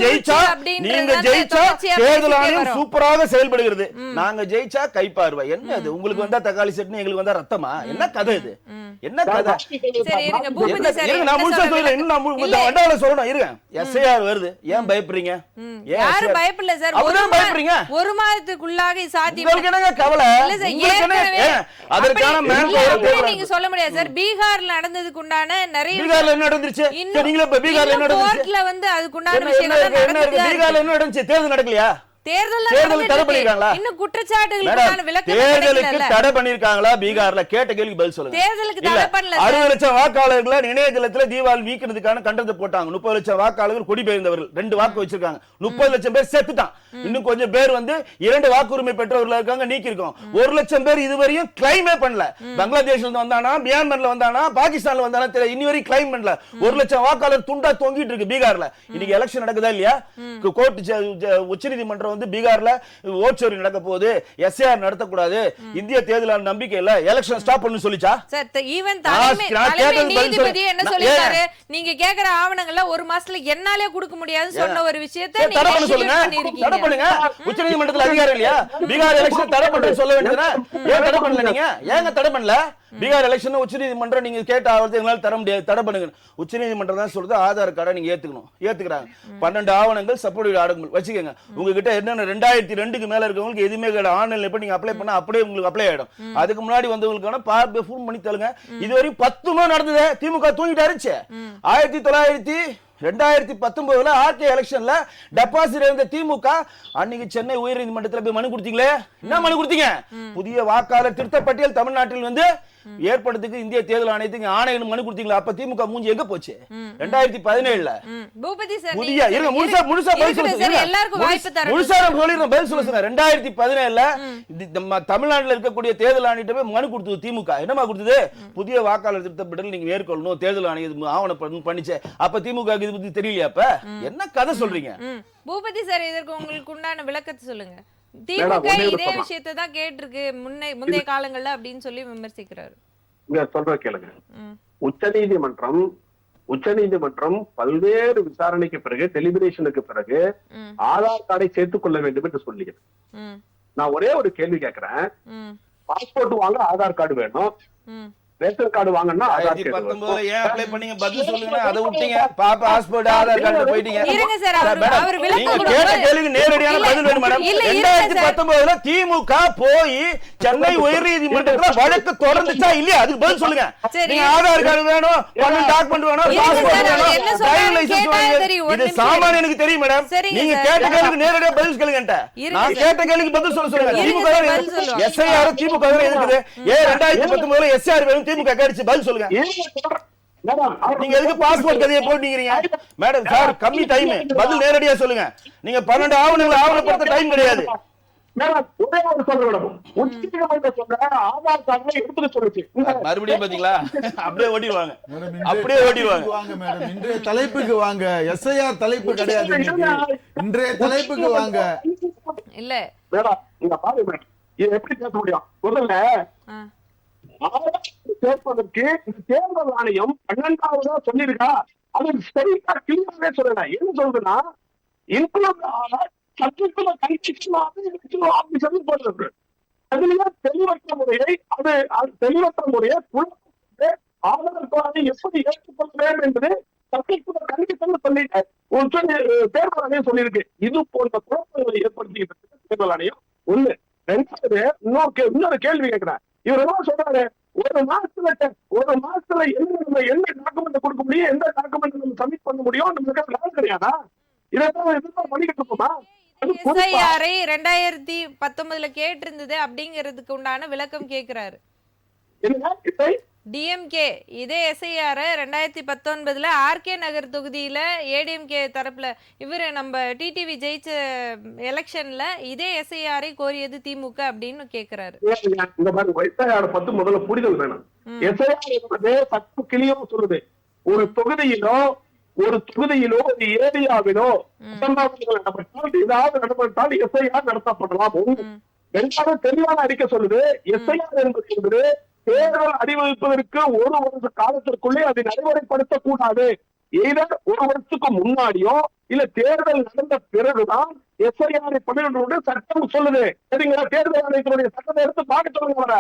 ஜெயிச்சா தேர்தல் ஆணையம் சூப்பராக செயல்படுகிறது. நாங்க ஜெயிச்சா கைப்பார்வை. என்ன அது? உங்களுக்கு வந்தா தக்காளி சட்னி, எங்களுக்கு வந்தா ரத்தமா? என்ன கதை இது? என்ன கதை? நான் முழுசா சொல்றேன். இன்னும் சொல்லணும். இருங்க, எஸ்ஐஆர் வருது. ஏன் பயப்படுறீங்க? யாரும் பயப்படல சார். ஒரு மாதத்துக்குள்ளாக சாத்தியம். உங்களுக்கு என்னங்க கவலை? அதற்கான நீங்க சொல்ல முடியாது சார். பீகார்ல நடந்ததுக்கு உண்டான நிறைய பீகார்ல என்ன நடந்துச்சு? நீங்களே பீகார்ல என்ன நடந்துச்சு? கோர்ட்ல வந்து அதுக்கு உண்டான விஷயங்கள் நடந்துச்சு. பீகார்ல என்ன நடந்துச்சு? தேர்தல் நடக்கலையா? தேர்தல் தடை பண்ணிருக்காங்களா? இன்னும் குற்றச்சாட்டுகளுக்கான விளக்கம் தேர்தலுக்கு தடை பண்ணிருக்காங்களா? பீகார்ல கேட்ட கேள்விக்கு பதில் சொல்லுங்க. தேர்தலுக்கு தடை பண்ணல. 60 லட்சம் வாக்காளர்களை இணையதளத்துல தீபாவளி நீக்கிறதுக்கான கண்டனத்தை போட்டாங்க. 30 லட்சம் வாக்காளர்கள் குடிபெயர்ந்தவர்கள் 2 வாக்கு வச்சிருக்காங்க. 30 லட்சம் பேர் செத்துட்டான். இன்னும் கொஞ்சம் பேர் 2 வாக்குரிமை பெற்றவர்கள் இருக்காங்க, நீக்கி இருக்கோம். 1 லட்சம் பேர் இதுவரையும் கிளைமே பண்ணல. பங்களாதேஷ்ல இருந்து வந்தானா, மியான்மர்ல வந்தானா, பாகிஸ்தான்ல வந்தானா தெரியல, இன்னி வரைக்கும் கிளைம் பண்ணல. 1 லட்சம் வாக்காளர் துண்டா தொங்கிட்டு இருக்கு பீகார்ல. இன்னைக்கு எலெக்ஷன் நடக்குதா இல்லையா? கோர்ட் உச்சநீதிமன்றம் பீகார்ல ஓட் சோரி நடக்க போகுது, எஸ்ஐஆர் நடத்தக்கூடாது, இந்திய தேர்தல் நம்பிக்கை இல்ல, எலெக்ஷன் ஸ்டாப் பண்ணு சொல்லிச்சா? ஈவன் தலைமை நீதிபதி என்ன சொல்லிருக்காரு? நீங்க கேக்குற ஆவணங்கள்ல 1 மாசத்துல என்னாலே கொடுக்க முடியாதுன்னு சொன்ன ஒரு விஷயத்தை தடை பண்ண சொல்லுங்க. தடை பண்ணுங்க. உச்சநீதிமன்றத்துல அதிகாரம் இல்லையா? பீகார் எலெக்ஷன் தடை பண்றேன்னு சொல்ல வேண்டியதுதானே? ஏன் தடை பண்ணல? நீங்க ஏங்க தடை பண்ணல? பீகார் எலெக்ஷன் உச்சநீதிமன்றம் நீங்க கேட்ட ஆவணங்களை தர முடியாது, தடை பண்ணுங்க. உச்சநீதிமன்றம் தான் சொல்றது ஆதார் கார்டை நீங்க ஏத்துக்கிறாங்க. 12 ஆவணங்கள் சப்போர்ட் ஆர்டர் வச்சுக்கோங்க. உங்ககிட்ட என்னென்ன 2002க்கு மேல இருக்கவங்களுக்கு எதுவுமே ஆன்லைன்ல போய் நீங்க அப்ளை பண்ணா அப்படியே உங்களுக்கு அப்ளை ஆயிடும். அதுக்கு முன்னாடி வந்தவங்களுக்கான பார்ப்பே ஃபோன் பண்ணி தருங்க. இதுவரை 10 முறை நடந்தது. திமுக தூங்கிட்டு இருந்துச்சு. 2019 ஆர்கே எலெக்ஷன்ல டெபாசிட் இருந்த திமுக அன்னைக்கு சென்னை உயர்நீதிமன்றத்தில் போய் மனு கொடுத்தீங்களே, என்ன மனு கொடுத்தீங்க? புதிய வாக்காளர் திருத்த பட்டியல் தமிழ்நாட்டில் ஏற்படுத்துக்கு இந்திய தேர்தல் ஆணையத்துக்கு ஆணையம் மனு கொடுத்தீங்களா? அப்ப திமுக மூஞ்சி எங்க போச்சு? 2017ல புதிய இருங்க முழுசா பதில் சொல்லுங்க. 2017ல தமிழ்நாட்டில் இருக்கக்கூடிய தேர்தல் ஆணையத்தை போய் மனு கொடுத்தது திமுக. என்னமா கொடுத்தது? புதிய வாக்காளர் திருத்த பட்டியல் நீங்க மேற்கொள்ளணும், தேர்தல் ஆணையம் ஆவணம் பண்ணிச்சு. அப்ப திமுக இது பத்தி தெரியலையா? அப்ப என்ன கதை சொல்றீங்க? பூபதி சார், இதற்கு உங்களுக்கு உண்டான விளக்கத்தை சொல்லுங்க. திமுக இதே விஷயத்தை தான் கேட்டிருக்கு முந்தைய காலங்கள்ல அப்படின்னு சொல்லி விமர்சிக்கிறாரு. சொல்ற கேளுங்க. உச்சநீதிமன்றம் பல்வேறு விசாரணைக்கு பிறகு, டெலிபரேஷனுக்கு பிறகு ஆதார் கார்டை சேர்த்துக் கொள்ள வேண்டும் என்று சொல்லியது. நான் ஒரே ஒரு கேள்வி கேட்கிறேன். பாஸ்போர்ட் வாங்க ஆதார் கார்டு வேணும், ரேஷன் கார்டு வாங்கணும்னா ஆதார் கார்டு. 2019ல ஏன் அப்ளை பண்ணீங்க? பதில் சொல்லுங்க. அத விட்டீங்க. பாப்பா பாஸ்போர்ட் ஆதார் கார்டு போய்ட்டீங்க. இருங்க சார், அவர் விளக்கம் கொடுங்க. கேட்ட கேள்விக்கு நேரடியான பதில் வேணும் மேடம். 2019ல திமுக போய் சென்னை உயர்நீதிமன்றத்துல வழக்கு தொடர்ந்துச்சா இல்லையா? அதுக்கு பதில் சொல்லுங்க. நீங்க ஆதார் கார்டு வேணும், பணம் டாக்குமெண்ட் வேணும், பாஸ்போர்ட் வேணும், டிரைவிங் லைசென்ஸ் வேணும். இது சாமானியனுக்கு தெரியும் மேடம். நீங்க கேட்ட கேள்விக்கு நேரடியா பதில் சொல்லுங்க. நான் கேட்ட கேள்விக்கு பதில் சொல்லுங்க. திமுக எஸ்ஐஆர் திமுக இருக்குது. ஏன் 2019ல எஸ்ஐஆர் வேணும் திமுக கேட்சி பதில் சொல்லுங்க. நீங்க எதுக்கு பாஸ்போர்ட் கதையை போட்டீங்க மேடம்? சார் கம்மி டைம், பதில் நேரடியா சொல்லுங்க. நீங்க 12 ஆவணங்களை ஆவணப்படுத்த டைம் கிடையாது. மறுபடியும் பாத்தீங்களா? அப்படியே ஓடிடுவாங்க. இன்றைய தலைப்புக்கு வாங்க. எஸ்ஐஆர் தலைப்பு கிடையாது. இன்றைய தலைப்புக்கு வாங்க. இல்ல நீங்க பாருங்க மேடம், இது எப்படி பேச முடியும்? முதல்ல சேர்ப்பதற்கு தேர்தல் ஆணையம் 12ஆவதா சொல்லிருக்கா? அது சரியா கிளியராவே சொல்லல. என்ன சொல்றதுன்னா, அதுலயே தெளிவற்ற முறையை ஆதார் கார்டை எப்படி ஏற்றுக்கொள்ள வேண்டும் என்பது சட்டத்துக்கு கண்டிப்பாக சொல்லிட்டு தேர்தல் ஆணையம் சொல்லியிருக்கு. இது போன்ற குழப்பங்களை ஏற்படுத்தி தேர்தல் ஆணையம் ஒண்ணு. ரெண்டாவது இன்னொரு கேள்வி கேட்கிறேன். இவர் என்ன சொல்றாரு? ஒரு மாசத்துல என்ன டாக்குமெண்ட் கொடுக்க முடியும், எந்த டாக்குமெண்ட் நம்ம சப்மிட் பண்ண முடியும், நமக்கு கிடையாதா? இதான் பண்ணிக்கிட்டு இருக்கோமா? எஸ்ஐஆரை 2019ல கேட்டிருந்தது அப்படிங்கிறதுக்கு உண்டான விளக்கம் கேட்கிறாரு. டிஎம்கே இதே எஸ்ஐஆர் 2019ல ஆர்கே நகர் தொகுதியில ஏடிஎம்கே தரப்புல இவரு நம்ம டிடிவி ஜெயிச்ச எலெக்ஷன்ல இதே எஸ்ஐஆரை கோரியது திமுக அப்படின்னு கேக்குறாரு. இந்த மாதிரி எஸ்ஐஆர் பத்தி முதல்ல புரிதல் வேணும். எஸ்ஐஆர் என்பது சட்டம் கிளியும் சொல்லுது. ஒரு தொகுதியிலோ ஒரு ஏரியாவிலோ ஏதாவது நடப்பட்டால் எஸ்ஐஆர் நடத்தப்படலாம். ரெண்டாவது தெளிவான அறிக்கை சொல்லுது. எஸ்ஐஆர் என்பது தேர்தல் அறிவிப்பதற்கு 1 வருஷ காலத்திற்குள்ளே அதை நடைமுறைப்படுத்தக்கூடாது. ஒரு வருஷத்துக்கு முன்னாடியோ இல்ல தேர்தல் நடந்த பிறகுதான் எஸ்ஐஆர் பண்ணிட சட்டம் சொல்லுது. சரிங்களா? தேர்தல் ஆணையத்தினுடைய சட்டத்தை எடுத்து பார்க்க சொல்லுங்க வர.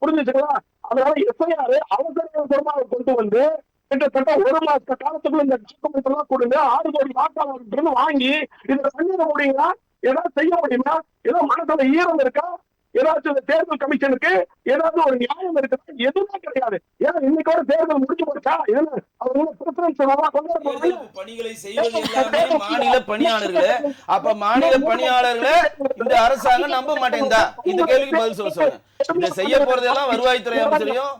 புரிஞ்சுச்சுங்களா? அதனால எஸ்ஐஆர் அவசரமாக கொண்டு வந்து கிட்டத்தட்ட 1 மாச காலத்துக்குள்ள இந்த டாக்குமெண்ட் எல்லாம் கொடுங்க, 6 கோடி வாக்காளர்கள் வாங்கி இதை பண்ணிட முடியுங்களா? ஏதாவது செய்ய முடியுமா? ஏதோ மனசுல ஈரம் இருக்கா? ஏதாச்சும் தேர்தல் கமிஷனுக்கு ஏதாவது ஒரு நியாயம் இருக்கு? எதுவுமே கிடையாது. ஏன்னா இன்னைக்கோட தேர்தல் முடிச்சு போச்சா? அவங்க preference நல்லா கொண்டு வரணும். தேர்தல் பணிகளை செய்வது எல்லாமே மாநில பணியாளர்களே. அப்ப மாநில பணியாளர்களை இந்த அரசாங்கம் நம்ப மாட்டேங்குதா? இந்த கேள்விக்கு பதில் சொல்லுங்க. இந்த செய்ய போறதெல்லாம் வருவாய்த்துறை அமைச்சரையும்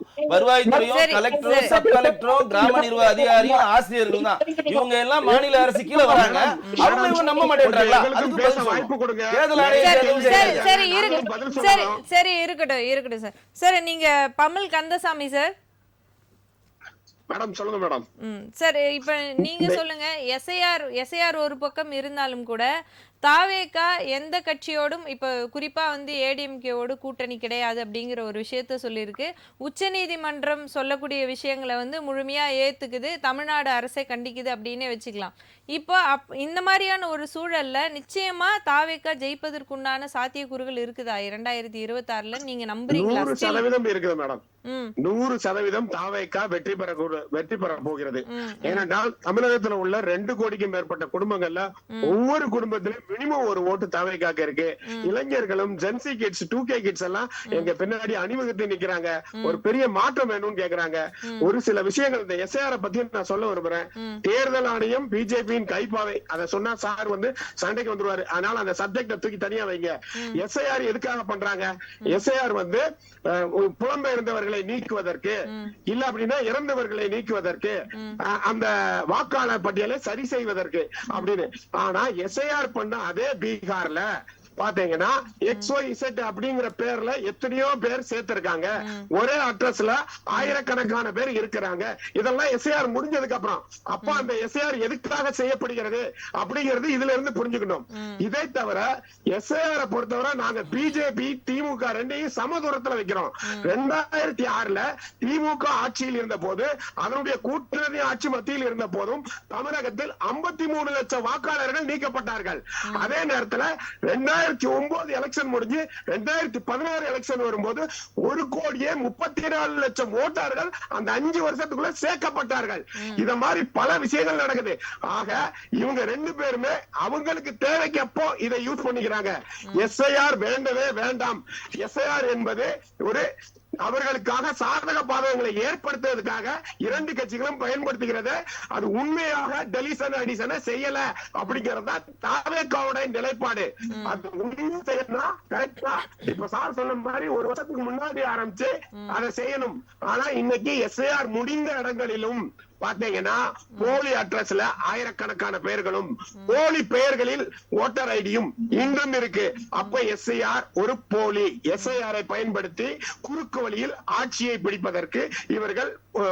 கலெக்டரும் சப் கலெக்டரும் கிராம நிர்வாக அதிகாரியும் ஆசிரியர்கள் தான். இவங்க எல்லாம் மாநில அரசு கீழே வராங்க. அவங்க இவங்க நம்ப மாட்டேன்றாங்களா? அதுக்கு பதில் வாய்ப்பு கொடுங்க. தேர்தல் ஆணையம் சரி இருக்கட்டும் சார். சார் நீங்க பமல் கந்தசாமி சார். மேடம் சொல்லுங்க மேடம். சார் இப்ப நீங்க சொல்லுங்க. எஸ்ஐஆர் ஒரு பக்கம் இருந்தாலும் கூட தாவேகா எந்த கட்சியோடும் இப்ப குறிப்பா வந்து ஏடிஎம்கேவோடு கூட்டணி கிடையாது அப்படிங்கிற ஒரு விஷயத்த சொல்லியிருக்கு. உச்சநீதிமன்றம் சொல்லக்கூடிய விஷயங்களை வந்து முழுமையா ஏத்துக்குது, தமிழ்நாடு அரசை கண்டிக்குது அப்படின்னே வச்சுக்கலாம். இப்போ இந்த மாதிரியான ஒரு சூழல்ல நிச்சயமா தாவேகா ஜெயிப்பதற்குண்டான சாத்தியக்கூறுகள் இருக்குதா 2026ல? நீங்க நம்புறீங்களா? 100% இருக்குது மேடம். 100% தாவேகா வெற்றி பெற போகிறது. ஏனென்றால் தமிழகத்துல உள்ள 2 கோடிக்கும் மேற்பட்ட குடும்பங்கள்ல ஒவ்வொரு குடும்பத்திலும் மினிமம் ஒரு ஓட்டு தாவேகாக்கு இருக்கு. இளைஞர்களும் ஜென்சி கிட்ஸ் 2K கிட்ஸ் எல்லாம் எங்க பின்னாடி அணிவகுத்து நிக்கிறாங்க. ஒரு பெரிய மாற்றம் வேணும்னு கேக்குறாங்க. ஒரு சில விஷயங்கள் இந்த எஸ்ஐஆர் பத்தி நான் சொல்ல விரும்புறேன். தேர்தல் ஆணையம் பிஜேபியின் கைப்பாவை, அதை சொன்னா சார் வந்து சண்டைக்கு வந்துருவாரு. அதனால அந்த சப்ஜெக்ட தூக்கி தனியா வைங்க. எஸ்ஐஆர் எதுக்காக பண்றாங்க? எஸ்ஐஆர் வந்து புலம்பெயர்ந்தவர்களை நீக்குவதற்கு, இல்ல அப்படின்னா இறந்தவர்களை நீக்குவதற்கு, அந்த வாக்காளர் பட்டியலை சரி செய்வதற்கு அப்படின்னு. ஆனா எஸ்ஐஆர் பண்ண அதே பீகார்ல பாத்தீங்கன்னா XYZ அப்படிங்கிற பேர்ல எத்தனையோ பேர் சேர்த்திருக்காங்க. ஒரே அட்ரஸ்ல ஆயிரக்கணக்கான பேர் இருக்கிறாங்க. இதெல்லாம் எஸ்ஐஆர் முடிஞ்சதுக்கு அப்புறம். அப்ப அந்த எஸ்ஐஆர் எதுக்காக செய்யப்படுகிறது அப்படிங்கிறது இதுல இருந்து புரிஞ்சுக்கணும். இதை தவிர எஸ்ஐஆர் பொறுத்தவரை நாங்க பிஜேபி திமுக ரெண்டையும் சம தூரத்துல வைக்கிறோம். 2006ல திமுக ஆட்சியில் இருந்த போது, அதனுடைய கூட்டணி ஆட்சி மத்தியில் இருந்த போதும் தமிழகத்தில் 53 லட்சம் வாக்காளர்கள் நீக்கப்பட்டார்கள். அதே நேரத்தில் 2009 எலெக்ஷன் முடிஞ்சு 2016 எலெக்ஷன் வரும்போது 1,34,00,000 லட்சம் ஓட்டாளர்கள் அந்த 5 வருஷத்துக்குள்ள சேர்க்கப்பட்டார்கள். இத மாதிரி பல விஷயங்கள் நடக்குது. ஆக இவங்க 2 பேருமே அவங்களுக்கு தேவைக்கப்போ இதை யூஸ் பண்ணிக்கிறாங்க. எஸ்ஐஆர் வேண்டவே வேண்டாம். எஸ்ஐஆர் என்பது ஒரு அவர்களுக்காக சாதக பாதகங்களை ஏற்படுத்துவதற்காக 2 கட்சிகளும் பயன்படுத்துகிறது. அது உண்மையாக டெலிஷன் அடிஷனை செய்யல அப்படிங்கறத தாவேகாவோட நிலைப்பாடு. அது உண்மையா செய்யணும், கரெக்டா இப்ப சார் சொன்ன மாதிரி ஒரு வருஷத்துக்கு முன்னாடி ஆரம்பிச்சு அதை செய்யணும். ஆனா இன்னைக்கு எஸ்ஐஆர் முடிந்த இடங்களிலும் பாத்தீங்கன்னா போலி அட்ரஸ்ல ஆயிரக்கணக்கான பெயர்களும் போலி பெயர்களில் ஓட்டர் ஐடியும் இன்றும் இருக்கு. அப்ப எஸ்ஐஆர் ஒரு போலி. எஸ்ஐஆரை பயன்படுத்தி குறுக்கு வழியில் ஆட்சியை பிடிப்பதற்கு இவர்கள்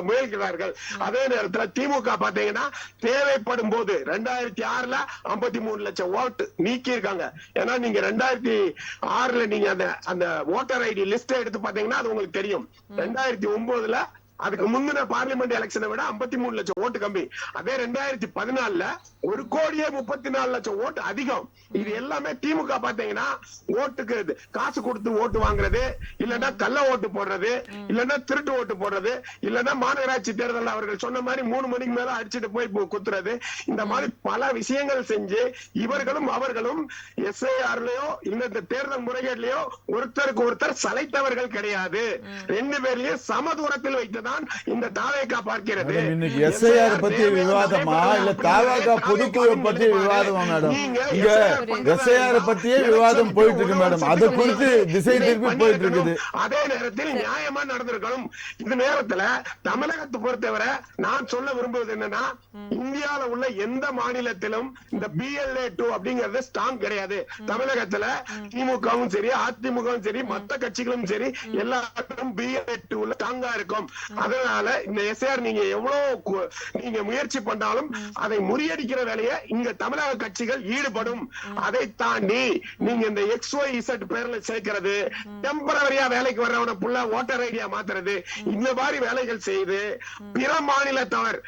முயல்கிறார்கள். அதே நேரத்தில் திமுக பாத்தீங்கன்னா தேவைப்படும் போது 2006ல 53 லட்சம் ஓட்டு நீக்கி இருக்காங்க. ஏன்னா நீங்க 2006ல நீங்க அந்த ஓட்டர் ஐடி லிஸ்ட் எடுத்து பாத்தீங்கன்னா அது உங்களுக்கு தெரியும். 2009ல அதுக்கு முந்தின பார்லிமெண்ட் எலெக்ஷனை விட 53 லட்சம் ஓட்டு கம்மி. அதே 2014ல 1,34,00,000 ஓட்டு அதிகம். இது எல்லாமே திமுக பாத்தீங்கன்னா ஓட்டுக்கு காசு கொடுத்து ஓட்டு வாங்குறது, இல்லன்னா கள்ள ஓட்டு போடுறது, இல்லன்னா திருட்டு ஓட்டு போடுறது, இல்லன்னா மாநகராட்சி தேர்தல் அவர்கள் சொன்ன மாதிரி 3 மணிக்கு மேல அடிச்சுட்டு போய் குத்துறது, இந்த மாதிரி பல விஷயங்கள் செஞ்சு இவர்களும் அவர்களும் எஸ்ஐஆர்லயோ இல்ல இந்த தேர்தல் முறைகேட்லயோ ஒருத்தருக்கு ஒருத்தர் சளைத்தவர்கள் கிடையாது. 2 பேரையும் சம தூரத்தில் வைத்ததான் இந்த தாவேகா பார்க்கிறது. இன்னைக்கு எஸ்ஐஆர் பத்தி விவாதமா இல்ல தாவேகா பொதுக்குழு பத்தி விவாதமா மேடம்? இங்க எஸ்ஐஆர் பத்தியே விவாதம் போயிட்டு இருக்கு மேடம். அது குறித்து திசை திருப்பி போயிட்டு இருக்குது. அதே நேரத்தில் நியாயமா நடந்திருக்கணும். இந்த நேரத்துல தமிழகத்தை பொறுத்தவரை நான் சொல்ல விரும்புவது என்னன்னா, இந்தியாவில உள்ள எந்த மாநிலத்திலும் இந்த BLA2 அப்படிங்கறது ஸ்ட்ராங் கிடையாது. தமிழகத்துல திமுகவும் சரி அதிமுகவும் சரி மற்ற கட்சிகளும் சரி எல்லாரும் BLA2 ஸ்ட்ராங்கா இருக்கும். அதனால இந்த எஸ்ஐஆர் நீங்க எவ்வளவு நீங்க முயற்சி பண்ணாலும் அதை முறியடிக்கிற வேலையை இங்க தமிழக கட்சிகள் ஈடுபடும். அதை தாண்டி நீங்க இந்த XYZ பேர்ல சேர்க்கிறது, டெம்பரரியா வேலைக்கு வர்றவன புள்ள ஓட்டர் ஐடியா மாத்துறது, இந்த மாதிரி வேலைகள் செய்து பிற மாநிலத்தவர்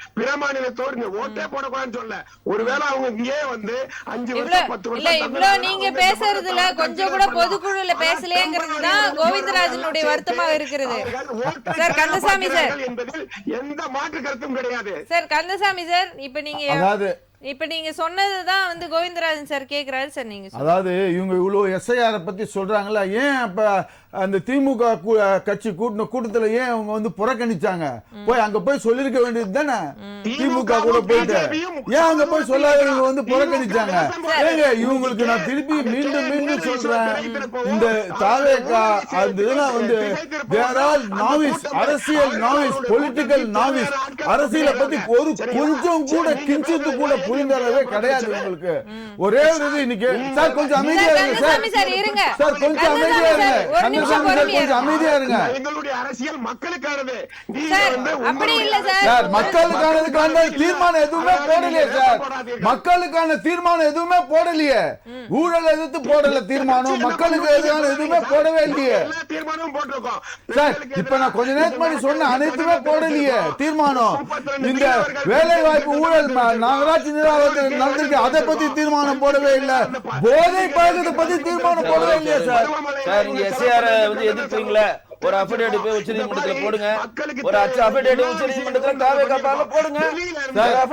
இங்க ஓட்டே போடக்கூடாதுன்னு சொல்ல. ஒருவேளை அவங்க இங்கே வந்து 5 வருஷம் 10 வருஷம் இவ்வளவு நீங்க பேசுறதுல கொஞ்சம் கூட பொதுக்குழுல பேசலையேங்கிறது தான் கோவிந்தராஜனுடைய வருத்தமா இருக்கிறது. சார் கந்தசாமி சார் என்பதில் எந்த மாற்று கருத்தும் கிடையாது. சார் கந்தசாமி சார், இப்ப நீங்க அதாவது இப்ப நீங்க சொன்னதுதான் வந்து கோவிந்தராஜன் சார் கேக்குறாரு சார். நீங்க அதாவது இவங்க இவ்வளவு எஸ்ஐஆர் பத்தி சொல்றாங்கல்ல, ஏன் அப்ப அந்த திமுக கட்சி கூட்டின கூட்டத்துல ஏன் அவங்க வந்து புறக்கணிச்சாங்க? போய் அங்க போய் சொல்லிருக்க வேண்டியது தானே. திமுக கூட போயிட்டு ஏன் அங்க போய் சொல்லாதவங்க வந்து புறக்கணிச்சாங்க? ஏங்க இவங்களுக்கு நான் திருப்பி மீண்டும் மீண்டும் சொல்றேன், இந்த தாவேகா அந்த இதெல்லாம் வந்து நாவிஸ், அரசியல் நாவிஸ், பொலிட்டிக்கல் நாவிஸ், அரசியலை பத்தி ஒரு கொஞ்சம் கூட கிஞ்சித்து கூட புரிந்தளவே கிடையாது உங்களுக்கு. ஒரே ஒரு இது இன்னைக்கு சார் கொஞ்சம் அமைதியா இருங்க சார். சார் கொஞ்சம் அமைதியா இருங்க. கொஞ்சம் அமைதியா இருங்க. எங்களுடைய அரசியல் மக்களுக்கானது. அப்படி இல்ல சார். சார் மக்களுக்கான தீர்மானம் எதுவுமே போடலையே சார். மக்களுக்கான தீர்மானம் எதுவுமே போடலையே. ஊழல் எதிர்த்து போடல தீர்மானம், மக்களுக்கு எதிரான எதுவுமே போடவே இல்லையே சார். இப்ப நான் கொஞ்ச நேரத்துக்கு முன்னாடி சொன்ன அனைத்துமே போடலையே தீர்மானம். இந்த வேலை வாய்ப்பு ஊழல் நகராட்சி நிர்வாகத்தில் நடந்திருக்கு, அதை பத்தி தீர்மானம் போடவே இல்லை. போதை பழக்கத்தை பத்தி தீர்மானம் போடவே இல்லையா சார்? சார் நீங்க எஸ்ஐஆர் வந்து எதிர்க்கிறீங்களா? ஒரு அஃபிடேவிட் போய் உச்சநீதிமன்றத்துல போடுங்க. ஒரு அஃபிடேவிட் உச்சநீதிமன்றத்துல தாவேகா பேர்ல போடுங்க.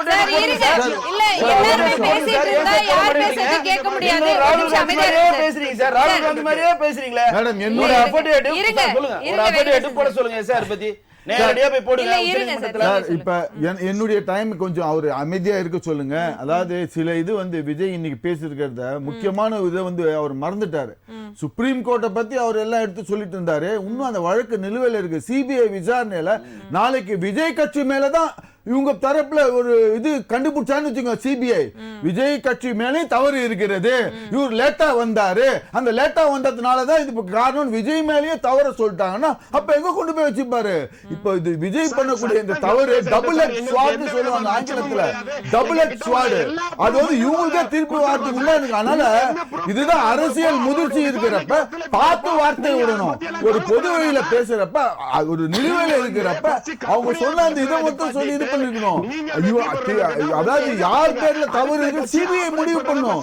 சார் இருங்க. இல்ல எல்லாரும் பேசிட்டு இருந்தா யார் பேசுறது கேட்க முடியாது. ராகுல் காந்தி மாதிரியே பேசுறீங்க சார். ராகுல் காந்தி மாதிரியே பேசுறீங்களே மேடம். என்னோட அஃபிடேவிட் சொல்லுங்க. ஒரு அஃபிடேவிட் போட சொல்லுங்க எஸ்ஐஆர் பத்தி. நேரடியா போய் போடுங்க உச்சநீதிமன்றத்துல. இப்ப என்னுடைய டைம் கொஞ்சம் அவர் அமைதியா இருக்க சொல்லுங்க. அதாவது சில இது வந்து விஜய் இன்னைக்கு பேசிருக்கிறத முக்கியமான இதை வந்து அவர் மறந்துட்டாரு. சுப்ரீம் கோர்ட்டை பத்தி அவர் எல்லாம் எடுத்து சொல்லிட்டு இருந்தாரு. இன்னும் அந்த வழக்கு நிலுவையில் இருக்கு. சிபிஐ விசாரணையில நாளைக்கு விஜய் கட்சி மேலதான் இவங்க தரப்புல ஒரு இது கண்டுபிடிச்சான்னு வச்சுக்கோங்க. சிபிஐ விஜய் கட்சி மேலே தவறு இருக்கிறது, இவர் லேட்டா வந்தாரு, அந்த லேட்டா வந்ததுனாலதான் இது காரணம், விஜய் மேலேயே தவற சொல்லிட்டாங்கன்னா அப்ப எங்க கொண்டு போய் வச்சுப்பாரு? இப்ப இது விஜய் பண்ணக்கூடிய இந்த தவறு டபுள் எட் ஸ்வாட் சொல்லுவாங்க ஆங்கிலத்துல. டபுள் எட் ஸ்வாட் அது வந்து இவங்களுக்கே தீர்ப்பு வார்த்தைக்குள்ள இருக்கு. அதனால இதுதான் அரசியல் முதிர்ச்சி இருக்கிறப்ப பார்த்து வார்த்தை விடணும். ஒரு பொது வழியில பேசுறப்ப, ஒரு நிலுவையில இருக்கிறப்ப அவங்க சொன்ன அந்த இதை மட்டும் சொல்லி இது பண்ணிருக்கணும். அதாவது யார் பேர்ல தவறு இருக்கு சிபிஐ முடிவு பண்ணும்.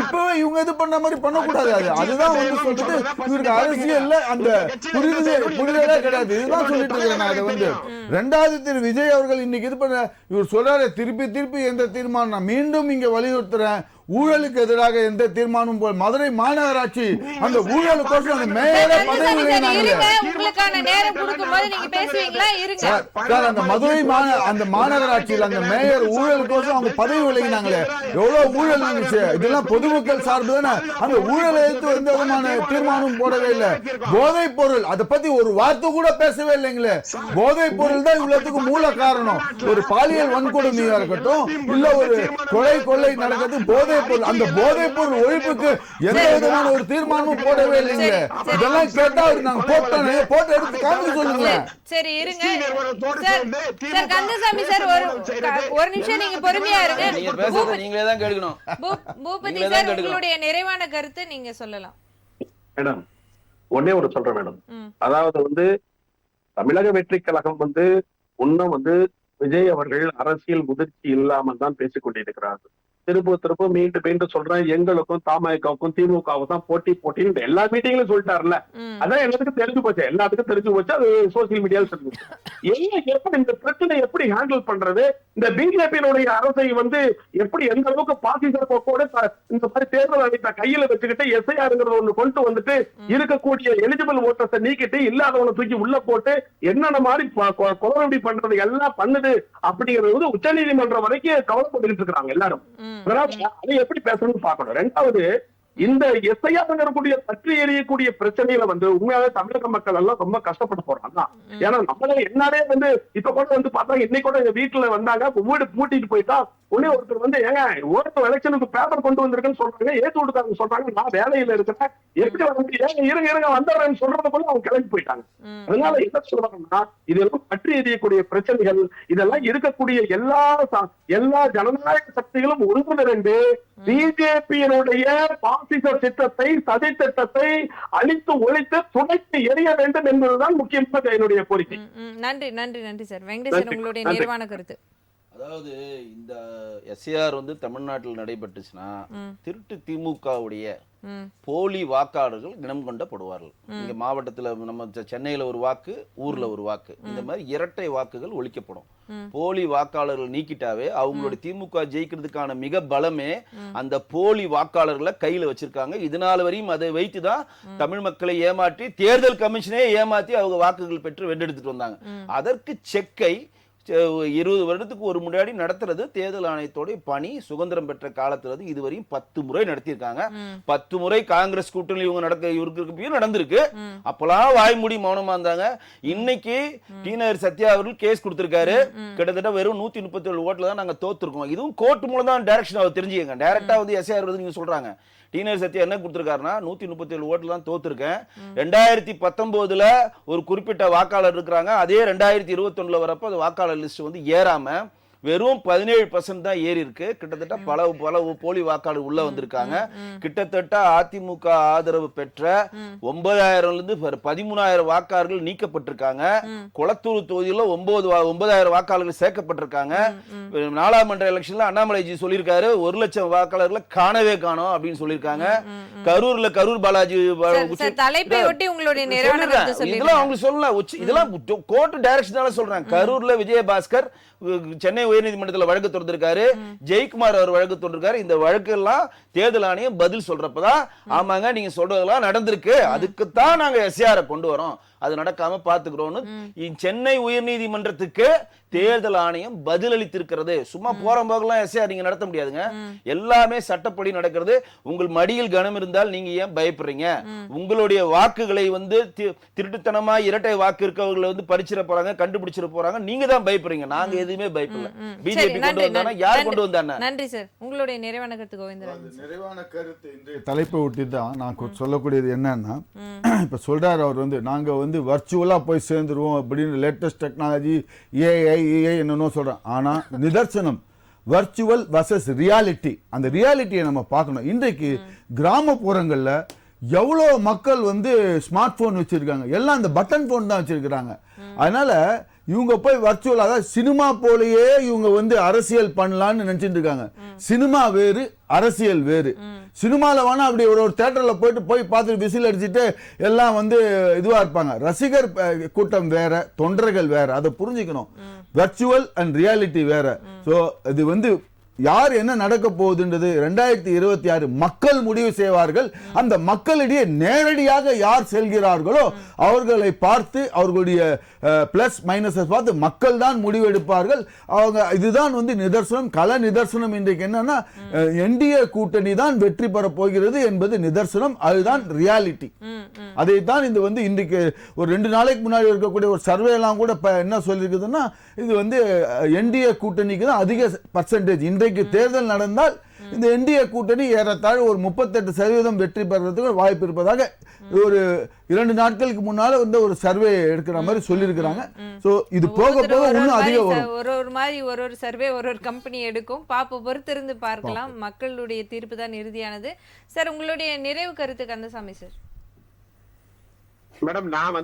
இப்பவே இவங்க இது பண்ண மாதிரி பண்ணக்கூடாது. அதுதான் வந்து சொல்லிட்டு இவருக்கு அரசியல்ல அந்த புரிதலே கிடையாது. இதுதான் சொல்லிட்டு இருக்கிறேன் நான். அதை வந்து ரெண்டாவது திரு விஜய் அவர்கள் இன்னைக்கு இது பண்ண இவர் சொல்றாரு, திருப்பி திருப்பி எந்த தீர்மானம் நான் மீண்டும் இங்க வலியுறுத்துறேன், ஊழலுக்கு எதிராக எந்த தீர்மானம் போல் மதுரை மாநகராட்சி அந்த ஊழலுக்கோசம் அந்த மேயரே பதவி விலகினாங்க. உங்களுக்கான நேரம் கொடுக்கும்போது நீங்க பேசுவீங்களா? இருங்க சார். அந்த மதுரை அந்த மாநகராட்சியில் அந்த மேயர் ஊழலுக்கோசம் அவங்க பதவி விலகினாங்களே, எவ்வளவு ஊழல் நடந்துச்சு. இதெல்லாம் பொதுமக்கள் சார்பு தானே. அந்த ஊழலை எடுத்து எந்த விதமான தீர்மானம் போடவே இல்லை. போதைப் பொருள் அதை பத்தி ஒரு வார்த்தை கூட பேசவே இல்லைங்களே. போதைப் பொருள் தான் இவ்வளவுக்கு மூல காரணம். ஒரு பாலியல் வன்கொடுமையா இருக்கட்டும், இல்ல ஒரு கொள்ளை நடக்கிறது, போதை அந்த போதைப் பொருள் ஒழிப்புக்கு எந்த விதமான ஒரு தீர்மானமும் போடவே இல்லைங்க. இதெல்லாம் கேட்டா நாங்க போட்டு எடுத்து காமிக்க சொல்லுங்க. சரி இருங்க சார். கந்தசாமி சார் ஒரு நிமிஷம் நீங்க பொறுமையா இருங்க. நீங்க பேசுறத நீங்களே தான் கேட்கணும். பூபதி சார் உங்களுடைய நிறைவான கருத்து நீங்க சொல்லலாம். மேடம் ஒன்னே ஒரு சொல்றேன் மேடம். அதாவது வந்து தமிழக வெற்றி கழகம் வந்து இன்னும் வந்து விஜய் அவர்கள் அரசியல் முதிர்ச்சி இல்லாமல் தான் பேசிக் கொண்டிருக்கிறார்கள். திரும்ப மீண்டும் சொல்றேன், எங்களுக்கும் தமாகவுக்கும் திமுகவுக்கும் தான் போட்டின்னு எல்லா மீட்டிங்லயும் சொல்லிட்டாருல்ல. அதான் எல்லாத்துக்கும் தெரிஞ்சு போச்சு. அது சோசியல் மீடியால தெரிஞ்சு எப்படி இந்த பிரச்சனை எப்படி ஹேண்டில் பண்றது, இந்த பிஜேபியினுடைய அரசை வந்து எப்படி எந்த அளவுக்கு பாசிச போக்கோட இந்த மாதிரி தேர்தல் அறிவித்த கையில வச்சுக்கிட்டு எஸ்ஐஆர்ங்கிறத ஒண்ணு கொண்டு வந்துட்டு இருக்கக்கூடிய எலிஜிபிள் ஓட்டர்ஸை நீக்கிட்டு இல்லாதவனை தூக்கி உள்ள போட்டு என்னென்ன மாதிரி குளறுபடி பண்றது எல்லாம் பண்ணுது அப்படிங்கிறது உச்ச நீதிமன்றம் வரைக்கும் கவலைப்பட்டு இருக்காங்க எல்லாரும். அதை எப்படி பேசணும்னு பாக்கணும். ரெண்டாவது, இந்த எஸ்ஐஆர்ங்கக்கூடிய பற்றி எறியக்கூடிய பிரச்சனையில வந்து உண்மையாவே தமிழக மக்கள் எல்லாம் ரொம்ப கஷ்டப்பட்டு போறாங்க. ஏன்னா நம்மள என்னாலே வந்து இப்ப கூட வந்து பார்த்தா இன்னைக்கு கூட எங்க வீட்டுல வந்தாங்க, வீடு பூட்டிட்டு போயிட்டா உடனே ஒருத்தர் வந்து ஏங்க ஓட்டு எலெக்ஷனுக்கு பேப்பர் கொண்டு வந்திருக்குன்னு சொல்றாங்க, ஏத்து விட்டுக்காரங்க சொல்றாங்க, நான் வேலையில இருக்கிறேன், எப்படி வந்து இருங்க வந்துடுறேன்னு சொல்றதுக்குள்ள அவங்க கிளம்பி போயிட்டாங்க. அதனால என்ன சொல்றாங்கன்னா இதெல்லாம் பற்றி எறியக்கூடிய பிரச்சனைகள், இதெல்லாம் இருக்கக்கூடிய எல்லா ஜனநாயக சக்திகளும் ஒன்றிணைந்து பிஜேபியினுடைய பாசிச திட்டத்தை, சதி திட்டத்தை அழித்து ஒழித்து துடைத்து எரிய வேண்டும் என்பதுதான் முக்கியமாக என்னுடைய கோரிக்கை. நன்றி நன்றி நன்றி சார். வெங்கடேசன் உங்களுடைய நிறைவான கருத்து. அதாவது இந்த எஸ்ஐஆர் வந்து தமிழ்நாட்டில் நடைபெற்றுச்சுன்னா திருட்டு திமுகவுடைய போலி வாக்காளர்கள் இனம் கொண்டப்படுவார்கள். இங்க மாவட்டத்துல நம்ம சென்னையில ஒரு வாக்கு, ஊர்ல ஒரு வாக்கு, இந்த மாதிரி இரட்டை வாக்குகள் ஒழிக்கப்படும். போலி வாக்காளர்கள் நீக்கிட்டாவே அவங்களுடைய திமுக ஜெயிக்கிறதுக்கான மிக பலமே அந்த போலி வாக்காளர்களை கையில வச்சிருக்காங்க. இதனால வரையும் அதை வைத்துதான் தமிழ் மக்களை ஏமாற்றி தேர்தல் கமிஷனே ஏமாத்தி அவங்க வாக்குகள் பெற்று வென்றெடுத்துட்டு வந்தாங்க. அதற்கு செக்கை 20 வருடத்துக்கு ஒரு முன்னாடி நடத்துறது தேர்தல் ஆணையத்தோட பணி. சுதந்திரம் பெற்ற காலத்துல இதுவரையும் 10 முறை நடத்திருக்காங்க. 10 முறை காங்கிரஸ் கூட்டணி இவருக்கு நடந்திருக்கு. அப்பெல்லாம் வாய்மூடி மௌனமா இருந்தாங்க. இன்னைக்கு டி.நகர் சத்யா அவர்கள் கேஸ் கொடுத்திருக்காரு. கிட்டத்தட்ட வெறும் 137 ஓட்டுல தான் நாங்க தோத்துருக்கோம். இதுவும் கோர்ட் மூலம் தான் டைரக்ஷன் அவர் தெரிஞ்சுக்கங்க. டைரக்டா எஸ்ஐஆர் வருது நீங்க சொல்றாங்க. டி.நகர் சத்யா என்ன கொடுத்திருக்காருன்னா 137 ஓட்டுல தான் தோத்துருக்கேன். 2019 ஒரு குறிப்பிட்ட வாக்காளர் இருக்கிறாங்க. அதே 2021 வரப்ப அந்த வாக்காளர் லிஸ்ட் ஏறாம வெறும் 17% தான் ஏறி இருக்கு. கிட்டத்தட்ட பல போலி வாக்காளர் உள்ள வந்திருக்காங்க. கிட்டத்தட்ட அதிமுக ஆதரவு பெற்ற 9,000 இருந்து 13,000 வாக்காளர்கள் நீக்கப்பட்டிருக்காங்க. குளத்தூர் தொகுதியில 9,000 வாக்காளர்கள் சேர்க்கப்பட்டிருக்காங்க. 4ஆம் மன்ற எலெக்ஷன்ல அண்ணாமலைஜி சொல்லியிருக்காரு 1 லட்சம் வாக்காளர்களை காணவே காணோம் அப்படின்னு சொல்லியிருக்காங்க. கரூர்ல கரூர் பாலாஜி தலைப்பை ஒட்டி உங்களுடைய இதெல்லாம் அவங்க சொல்லல. இதெல்லாம் கோர்ட் டைரக்ஷனால சொல்றாங்க. கரூர்ல விஜயபாஸ்கர் சென்னை உயர்நீதிமன்றத்தில் வழக்கு தொடர்ந்திருக்காரு. ஜெயக்குமார் அவர் வழக்கு தொடர்ந்திருக்காரு. இந்த வழக்கு எல்லாம் தேர்தல் ஆணையம் பதில் சொல்றப்பதான் ஆமாங்க நீங்க சொல்றதெல்லாம் நடந்திருக்கு, அதுக்குத்தான் நாங்க எஸ்ஆர் கொண்டு வரோம், அது நடக்காம பாத்துக்கிறோம்னு சென்னை உயர்நீதிமன்றத்துக்கு தேர்தல் ஆணையம் பதில் அளித்திருக்கிறது. சும்மா போறம்போகெல்லாம் எஸ்ஆர் நீங்க நடத்த முடியாதுங்க. எல்லாமே சட்டப்படி நடக்கிறது. உங்கள் மடியில் கனம் இருந்தால் நீங்க ஏன் பயப்படுறீங்க? உங்களுடைய வாக்குகளை திருட்டுத்தனமா இரட்டை வாக்கு இருக்கவங்களை பறிச்சிட போறாங்க, கண்டுபிடிச்சிட போறாங்க. நீங்க தான் பயப்படுறீங்க. நாங்க எதுவுமே பயப்படல. பிஜேபி கொண்டு வந்தானா யார் கொண்டு வந்தானா? நன்றி சார். உங்களுடைய நிறைவான கருத்து கோவிந்தராஜன். நிறைவான கருத்து இன்றைய தலைப்பை ஒட்டி தான் நான் சொல்லக்கூடியது என்னன்னா, இப்ப சொல்றாரு அவர் நாங்க வர்ச்சுவலா போய் சேர்ந்துருவோம் அப்படின்னு லேட்டஸ்ட் டெக்னாலஜி ஏஐ என்னன்னு சொல்றோம். ஆனா நிதர்சனம் வர்ச்சுவல் வர்சஸ் ரியாலிட்டி. அந்த ரியாலிட்டியை நம்ம பார்க்கணும். இன்றைக்கு கிராமப்புறங்கள்ல எவ்வளவு மக்கள் ஸ்மார்ட் போன் வச்சிருக்காங்க, எல்லாம் அந்த பட்டன் போன் தான் வச்சிருக்காங்க. அதனால இவங்க போய் வர்ச்சுவல், அதாவது சினிமா போலயே இவங்க அரசியல் பண்ணலாம்னு நினைச்சிட்டு இருக்காங்க. சினிமா வேறு, அரசியல் வேறு. சினிமால வேணா அப்படி ஒரு தியேட்டர்ல போய் பார்த்துட்டு விசில் அடிச்சுட்டு எல்லாம் இதுவா இருப்பாங்க. ரசிகர் கூட்டம் வேற, தொண்டர்கள் வேற. அதை புரிஞ்சுக்கணும். வர்ச்சுவல் அண்ட் ரியாலிட்டி வேற. சோ இது யார் என்ன நடக்க போகுதுன்றது 2026 மக்கள் முடிவு செய்வார்கள். அந்த மக்களிடையே நேரடியாக யார் செல்கிறார்களோ அவர்களை பார்த்து, அவர்களுடைய பிளஸ் மைனஸ் பார்த்து மக்கள் தான் முடிவெடுப்பார்கள். அவங்க இதுதான் நிதர்சனம், கள நிதர்சனம். இன்றைக்கு என்னன்னா என்டிஏ கூட்டணி தான் வெற்றி பெற போகிறது என்பது நிதர்சனம். அதுதான் ரியாலிட்டி. அதைத்தான் இன்றைக்கு ஒரு 2 நாளைக்கு முன்னாடி இருக்கக்கூடிய ஒரு சர்வே எல்லாம் கூட என்ன சொல்லியிருக்குதுன்னா, இது என்டிஏ கூட்டணிக்கு தான் அதிக பர்சன்டேஜ். இன்றைக்கு தேர்தல் நடந்தால் இந்த என்டிஏ கூட்டணி ஏறத்தாழ ஒரு 38% வெற்றி பெறுவதற்கு வாய்ப்பு இருப்பதாக ஒரு 2 நாட்களுக்கு முன்னால ஒரு சர்வே எடுக்கிற மாதிரி சொல்லியிருக்கிறாங்க. சோ இது போக போக இன்னும் அதிகம் வரும். ஒரு மாதிரி ஒரு சர்வே ஒரு கம்பெனி எடுக்கும். பாப்ப பொறுத்திருந்து பார்க்கலாம். மக்களுடைய தீர்ப்பு தான் இறுதியானது. சார், உங்களுடைய நிறைவு கருத்து கந்தசாமி சார். மேடம், நான்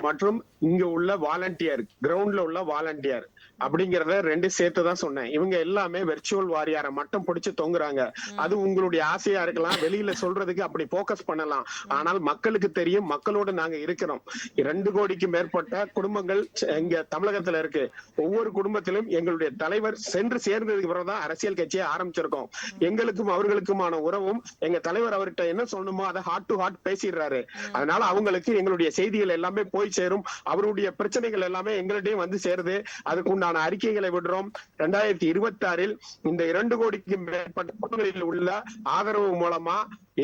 மற்றும் இங்க உள்ள வாலண்டியர், கிரவுண்ட்ல உள்ள வாலண்டியர் அப்படிங்கறத 2 சேர்த்து தான் சொன்னேன். இவங்க எல்லாமே வெர்ச்சுவல் வாரியாரை மட்டும் பிடிச்சு தொங்குறாங்க. அது உங்களுடைய ஆசையா இருக்கலாம், வெளியில சொல்றதுக்கு அப்படி போக்கஸ் பண்ணலாம். ஆனால் மக்களுக்கு தெரியும், மக்களோடு நாங்க இருக்கிறோம். 2 கோடிக்கு மேற்பட்ட குடும்பங்கள் இங்க தமிழகத்துல இருக்கு. ஒவ்வொரு குடும்பத்திலும் எங்களுடைய தலைவர் சென்று சேர்ந்ததுக்கு பிறகுதான் அரசியல் கட்சியை ஆரம்பிச்சிருக்கோம். எங்களுக்கும் அவர்களுக்குமான உறவும், எங்க தலைவர் அவர்கிட்ட என்ன சொல்லணுமோ அதை ஹார்ட் டு ஹார்ட் பேசிடுறாரு. அதனால அவங்களுக்கு எங்களுடைய செய்திகள் எல்லாமே போய் சேரும். அவருடைய பிரச்சனைகள் எல்லாமே எங்கள்கிட்டயும் சேருது. அதுக்கு உண்டான அறிக்கைகளை விடுறோம். 2026 இந்த 2 கோடிக்கு மேற்பட்ட குடும்பங்களில் உள்ள ஆதரவு மூலமா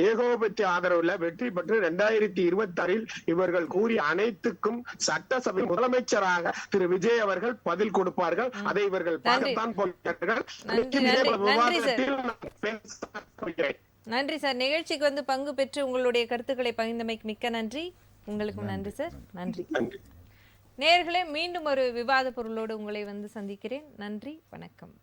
ஏகோபத்திய ஆதரவுல வெற்றி பெற்று 2026 இவர்கள் கூறிய அனைத்துக்கும் சட்டசபை முதலமைச்சராக திரு விஜய் அவர்கள் பதில் கொடுப்பார்கள். அதை இவர்கள் பார்க்கத்தான் போகிறார்கள். நன்றி சார். நிகழ்ச்சிக்கு பங்கு பெற்று உங்களுடைய கருத்துக்களை பகிர்ந்தமைக்கு மிக்க நன்றி. உங்களுக்கும் நன்றி சார். நன்றி. நேயர்களே, மீண்டும் ஒரு விவாத பொருளோடு உங்களை சந்திக்கிறேன். நன்றி, வணக்கம்.